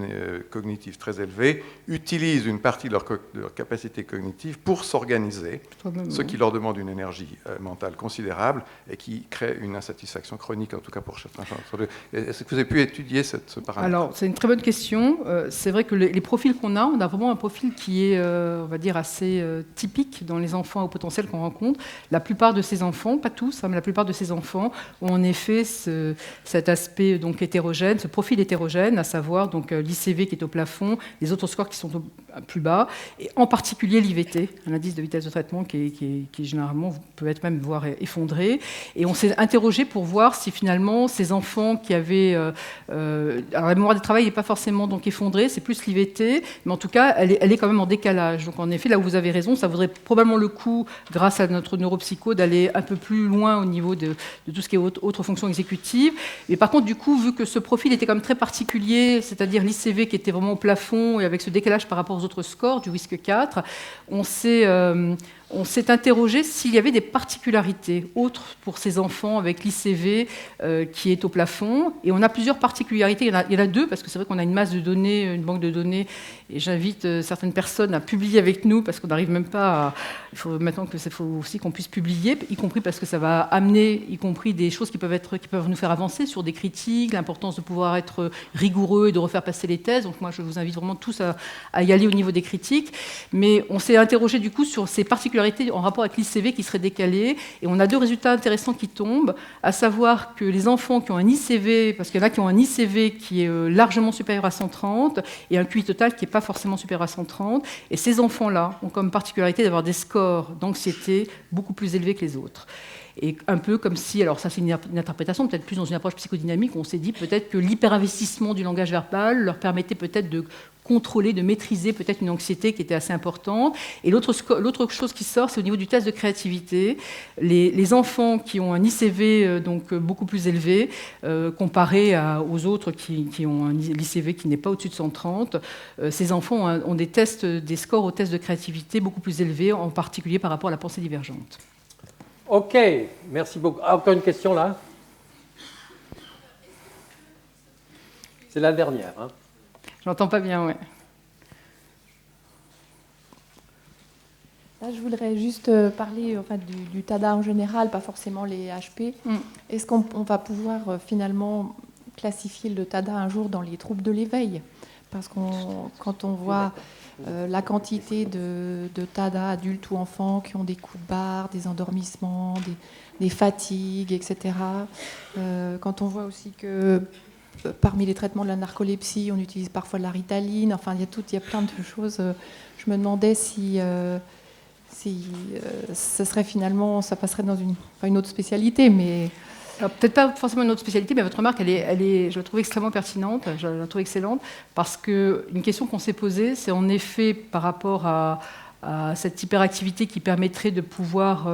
cognitives très élevées utilisent une partie de leur capacité cognitive pour s'organiser, ce qui leur demande une énergie mentale considérable et qui crée une insatisfaction chronique, en tout cas pour certains enfants. Est-ce que vous avez pu étudier ce paramètre? Alors, c'est une très bonne question. C'est vrai que les profils qu'on a, on a vraiment un profil qui est, on va dire, assez typique dans les enfants à haut potentiel qu'on rencontre. La plupart de ces enfants, pas tous, mais la plupart de ces enfants ont en effet cet aspect donc hétérogène, ce profil hétérogène, à savoir donc l'ICV qui est au plafond, les autres scores qui sont plus bas, et en particulier l'IVT, l'indice de vitesse de traitement qui généralement peut être même voire effondré. Et on s'est interrogé pour voir si finalement ces enfants qui avaient... alors la mémoire du travail n'est pas forcément donc effondrée, c'est plus l'IVT, mais en tout cas elle est quand même en décalage. Donc en effet, là où vous avez raison, ça vaudrait probablement le coup, grâce à notre neuropsycho, d'aller un peu plus loin au niveau de tout ce qui est autres fonctions exécutives. Mais par contre, du coup, vu que ce profil était quand même très particulier, c'est-à-dire l'ICV qui était vraiment au plafond et avec ce décalage par rapport aux autres scores du risque 4, on s'est interrogé s'il y avait des particularités autres pour ces enfants avec l'ICV qui est au plafond. Et on a plusieurs particularités. Il y en a deux, parce que c'est vrai qu'on a une masse de données, une banque de données, et j'invite certaines personnes à publier avec nous, parce qu'on n'arrive même pas à... Il faut maintenant faut aussi qu'on puisse publier, y compris parce que ça va amener, y compris des choses qui peuvent nous faire avancer sur des critiques, l'importance de pouvoir être rigoureux et de refaire passer les thèses. Donc moi, je vous invite vraiment tous à y aller au niveau des critiques. Mais on s'est interrogé du coup sur ces particularités en rapport avec l'ICV qui seraient décalées. Et on a deux résultats intéressants qui tombent, à savoir que les enfants qui ont un ICV, parce qu'il y en a qui ont un ICV qui est largement supérieur à 130 et un QI total qui n'est pas forcément supérieur à 130, et ces enfants-là ont comme particularité d'avoir des scores d'anxiété beaucoup plus élevés que les autres. Et un peu comme si, alors ça c'est une interprétation, peut-être plus dans une approche psychodynamique, on s'est dit peut-être que l'hyperinvestissement du langage verbal leur permettait peut-être de contrôler, de maîtriser peut-être une anxiété qui était assez importante. Et l'autre chose qui sort, c'est au niveau du test de créativité. Les enfants qui ont un ICV donc beaucoup plus élevé, comparé aux autres qui ont un ICV qui n'est pas au-dessus de 130, ces enfants ont des scores au test de créativité beaucoup plus élevés, en particulier par rapport à la pensée divergente. Ok, merci beaucoup. Encore une question là? C'est la dernière. Hein. J'entends pas bien, ouais. Là, je voudrais juste parler du TADA en général, pas forcément les HP. Est-ce qu'on va pouvoir finalement classifier le TADA un jour dans les troubles de l'éveil? Parce que quand on voit la quantité de TADA, adultes ou enfants, qui ont des coups de barre, des endormissements, des fatigues, etc. Quand on voit aussi que parmi les traitements de la narcolepsie, on utilise parfois de la ritaline. Enfin, il y a plein de choses. Je me demandais si ce serait finalement, ça passerait dans une autre spécialité, mais... Alors, peut-être pas forcément une autre spécialité, mais votre remarque, je la trouve extrêmement pertinente, je la trouve excellente, parce qu'une question qu'on s'est posée, c'est en effet par rapport à cette hyperactivité qui permettrait de pouvoir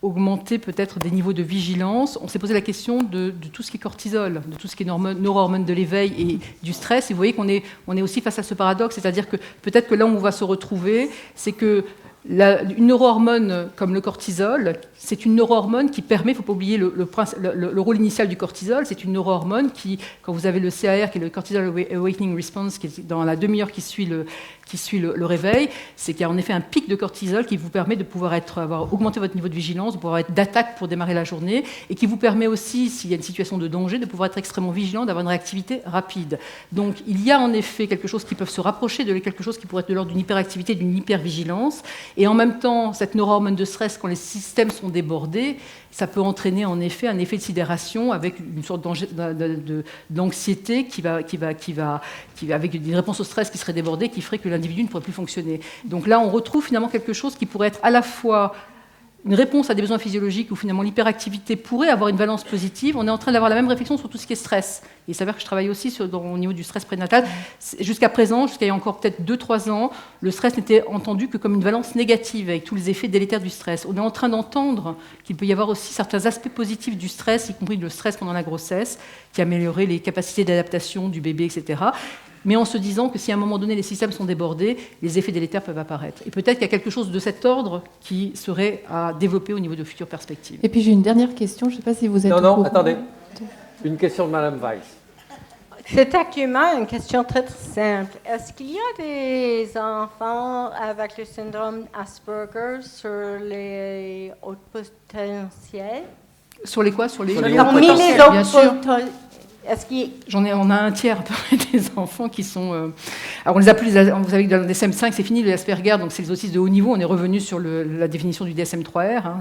augmenter peut-être des niveaux de vigilance. On s'est posé la question de tout ce qui est cortisol, de tout ce qui est neurohormone de l'éveil et du stress. Et vous voyez qu'on est aussi face à ce paradoxe, c'est-à-dire que peut-être que là où on va se retrouver, c'est que une neurohormone comme le cortisol, c'est une neurohormone qui permet, il ne faut pas oublier le rôle initial du cortisol, c'est une neurohormone qui, quand vous avez le CAR, qui est le Cortisol Awakening Response, qui est dans la demi-heure qui suit le réveil, c'est qu'il y a en effet un pic de cortisol qui vous permet de pouvoir avoir augmenté votre niveau de vigilance, de pouvoir être d'attaque pour démarrer la journée, et qui vous permet aussi, s'il y a une situation de danger, de pouvoir être extrêmement vigilant, d'avoir une réactivité rapide. Donc il y a en effet quelque chose qui peut se rapprocher de quelque chose qui pourrait être de l'ordre d'une hyperactivité, d'une hypervigilance, et en même temps, cette neurohormone de stress, quand les systèmes sont débordés, ça peut entraîner en effet un effet de sidération avec une sorte d'anxiété qui va, avec une réponse au stress qui serait débordée, qui ferait que l'individu ne pourrait plus fonctionner. Donc là, on retrouve finalement quelque chose qui pourrait être à la fois une réponse à des besoins physiologiques où finalement l'hyperactivité pourrait avoir une valence positive. On est en train d'avoir la même réflexion sur tout ce qui est stress. Il s'avère que je travaille aussi au niveau du stress prénatal. Jusqu'à présent, jusqu'à il y a encore peut-être 2-3 ans, le stress n'était entendu que comme une valence négative avec tous les effets délétères du stress. On est en train d'entendre qu'il peut y avoir aussi certains aspects positifs du stress, y compris le stress pendant la grossesse, qui améliorerait les capacités d'adaptation du bébé, etc. Mais en se disant que si à un moment donné les systèmes sont débordés, les effets délétères peuvent apparaître. Et peut-être qu'il y a quelque chose de cet ordre qui serait à développer au niveau de futures perspectives. Et puis j'ai une dernière question, je ne sais pas si vous êtes... Non, attendez. Une question de Madame Weiss. C'est actuellement une question très, très simple. Est-ce qu'il y a des enfants avec le syndrome Asperger sur les hauts potentiels? Sur les quoi? Sur les Sur les hauts Parmi les potentiels, autres bien sûr. est-ce qu'il On a un tiers à peu près des enfants qui sont. Alors on les appelle, vous savez que dans le DSM-5 c'est fini le Asperger, donc c'est les autistes de haut niveau. On est revenu sur la définition du DSM-3R. Hein.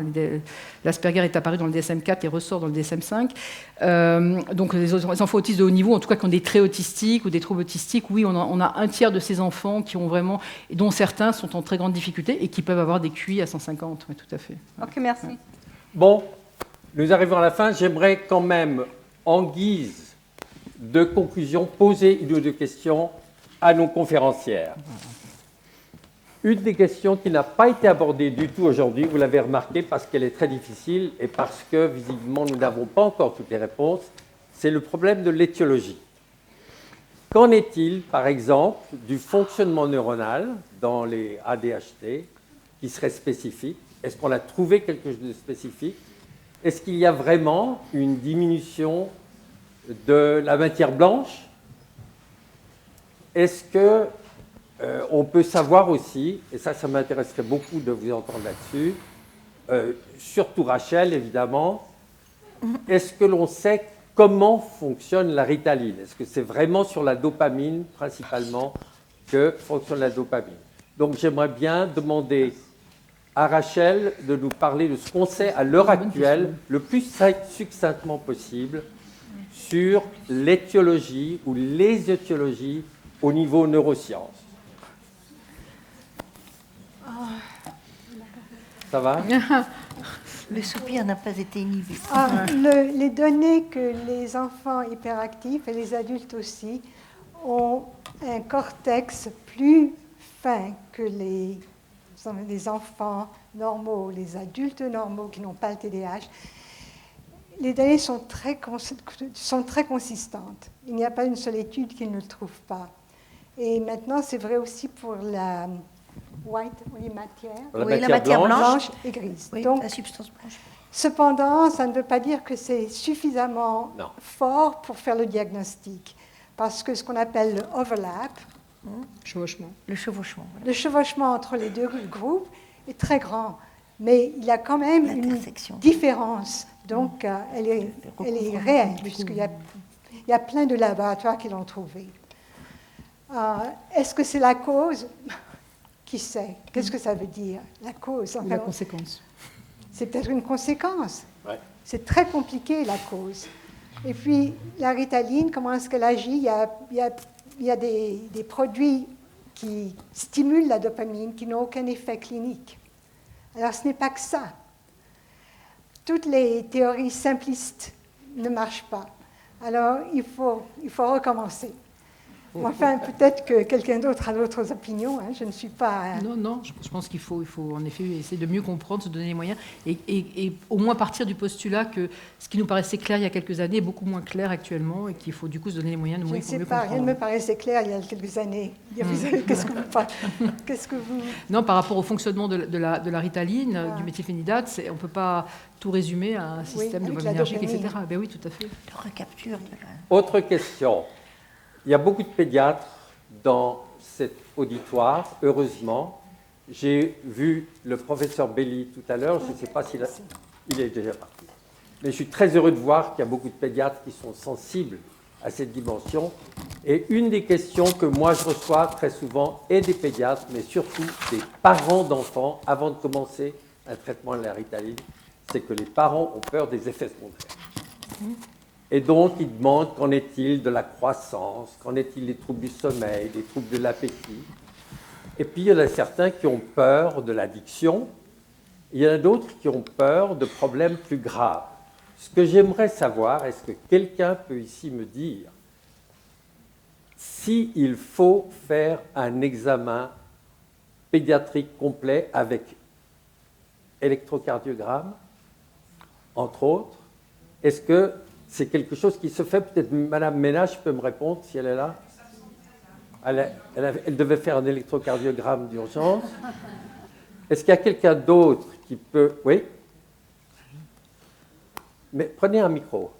L'Asperger est apparu dans le DSM-4 et ressort dans le DSM-5. Donc les enfants autistes de haut niveau, en tout cas qui ont des traits autistiques ou des troubles autistiques, oui, on a un tiers de ces enfants qui ont vraiment, et dont certains sont en très grande difficulté et qui peuvent avoir des QI à 150. Oui, tout à fait. OK, merci. Bon, nous arrivons à la fin. J'aimerais quand même, en guise de conclusion, poser une ou deux questions à nos conférencières. Une des questions qui n'a pas été abordée du tout aujourd'hui, vous l'avez remarqué, parce qu'elle est très difficile et parce que, visiblement, nous n'avons pas encore toutes les réponses, c'est le problème de l'étiologie. Qu'en est-il, par exemple, du fonctionnement neuronal dans les ADHD qui serait spécifique? Est-ce qu'on a trouvé quelque chose de spécifique? Est-ce qu'il y a vraiment une diminution de la matière blanche? Est-ce que on peut savoir aussi, et ça m'intéresserait beaucoup de vous entendre là-dessus, surtout Rachel évidemment, est-ce que l'on sait comment fonctionne la ritaline? Est-ce que c'est vraiment sur la dopamine principalement que fonctionne la dopamine? Donc j'aimerais bien demander à Rachel de nous parler de ce qu'on sait à l'heure actuelle, le plus succinctement possible, sur l'étiologie ou les étiologies au niveau neurosciences. Ça va? Le soupir n'a pas été inhibé. Les données que les enfants hyperactifs et les adultes aussi ont un cortex plus fin que les enfants normaux, les adultes normaux qui n'ont pas le TDAH. Les données sont très consistantes. Il n'y a pas une seule étude qui ne le trouve pas. Et maintenant, c'est vrai aussi pour la matière blanche et grise. Oui, donc, la substance blanche. Cependant, ça ne veut pas dire que c'est suffisamment fort pour faire le diagnostic. Parce que ce qu'on appelle le overlap, le chevauchement. Le chevauchement entre les deux groupes est très grand. Mais il y a quand même une différence. Donc, elle est réelle, puisqu'il y a plein de laboratoires qui l'ont trouvée. Est-ce que c'est la cause? Qui sait? Qu'est-ce que ça veut dire, la cause? Enfin, la conséquence. C'est peut-être une conséquence. Ouais. C'est très compliqué, la cause. Et puis, la ritaline, comment est-ce qu'elle agit? Il y a des produits qui stimulent la dopamine qui n'ont aucun effet clinique. Alors, ce n'est pas que ça. Toutes les théories simplistes ne marchent pas. Alors, il faut recommencer. Enfin, peut-être que quelqu'un d'autre a d'autres opinions. Hein. Je ne suis pas... Non, je pense qu'il faut en effet essayer de mieux comprendre, se donner les moyens, et au moins partir du postulat que ce qui nous paraissait clair il y a quelques années est beaucoup moins clair actuellement, et qu'il faut du coup se donner les moyens de mieux comprendre. Je ne sais pas, rien ne me paraissait clair il y a quelques années. Qu'est-ce que vous... Non, par rapport au fonctionnement de la ritaline, du méthylphénidate, on ne peut pas tout résumer à un système dopaminergique, etc. Ben oui, tout à fait. De recapture. Autre question. Il y a beaucoup de pédiatres dans cet auditoire, heureusement. J'ai vu le professeur Belli tout à l'heure, je ne sais pas s'il est déjà parti. Mais je suis très heureux de voir qu'il y a beaucoup de pédiatres qui sont sensibles à cette dimension. Et une des questions que moi je reçois très souvent est des pédiatres, mais surtout des parents d'enfants, avant de commencer un traitement de la ritaline, c'est que les parents ont peur des effets secondaires. Et donc, ils demandent qu'en est-il de la croissance, qu'en est-il des troubles du sommeil, des troubles de l'appétit. Et puis, il y en a certains qui ont peur de l'addiction. Il y en a d'autres qui ont peur de problèmes plus graves. Ce que j'aimerais savoir, est-ce que quelqu'un peut ici me dire s'il faut faire un examen pédiatrique complet avec électrocardiogramme, entre autres? Est-ce que c'est quelque chose qui se fait? Peut-être Madame Ménage peut me répondre si elle est là. Elle devait faire un électrocardiogramme d'urgence. Est-ce qu'il y a quelqu'un d'autre qui peut... Oui? Mais prenez un micro.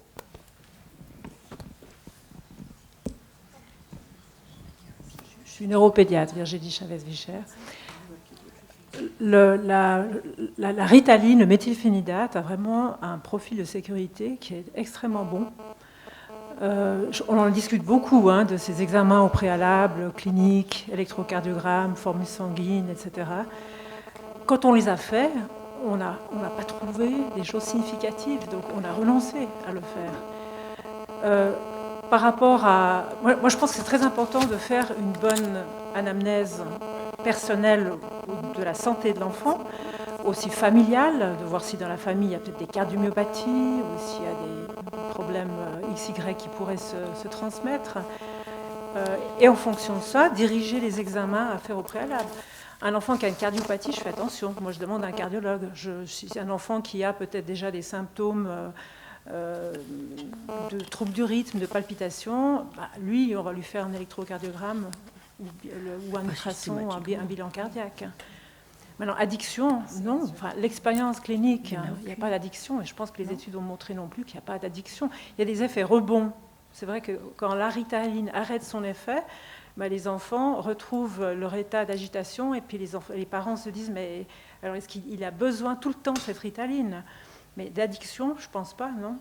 suis neuropédiatre, Virginie Chavez-Vicher. La Ritaline, le méthylphénidate, a vraiment un profil de sécurité qui est extrêmement bon. On en discute beaucoup de ces examens au préalable, cliniques, électrocardiogramme, formule sanguine, etc. Quand on les a faits, on n'a pas trouvé des choses significatives, donc on a renoncé à le faire. Par rapport à... Moi, je pense que c'est très important de faire une bonne anamnèse personnelle de la santé de l'enfant, aussi familiale, de voir si dans la famille il y a peut-être des cardiomyopathies, ou s'il y a des problèmes XY qui pourraient se transmettre. Et en fonction de ça, diriger les examens à faire au préalable. Un enfant qui a une cardiopathie, je fais attention. Moi, je demande à un cardiologue. Si c'est un enfant qui a peut-être déjà des symptômes de troubles du rythme, de palpitations, lui, on va lui faire un électrocardiogramme ou un ultrason, ou un bilan cardiaque. Maintenant, addiction, non. Enfin, l'expérience clinique, il n'y a pas d'addiction. Et je pense que les études ont montré non plus qu'il n'y a pas d'addiction. Il y a des effets rebonds. C'est vrai que quand la Ritaline arrête son effet, les enfants retrouvent leur état d'agitation et puis les parents se disent mais alors est-ce qu'il a besoin tout le temps de cette Ritaline? Mais d'addiction, je ne pense pas, non.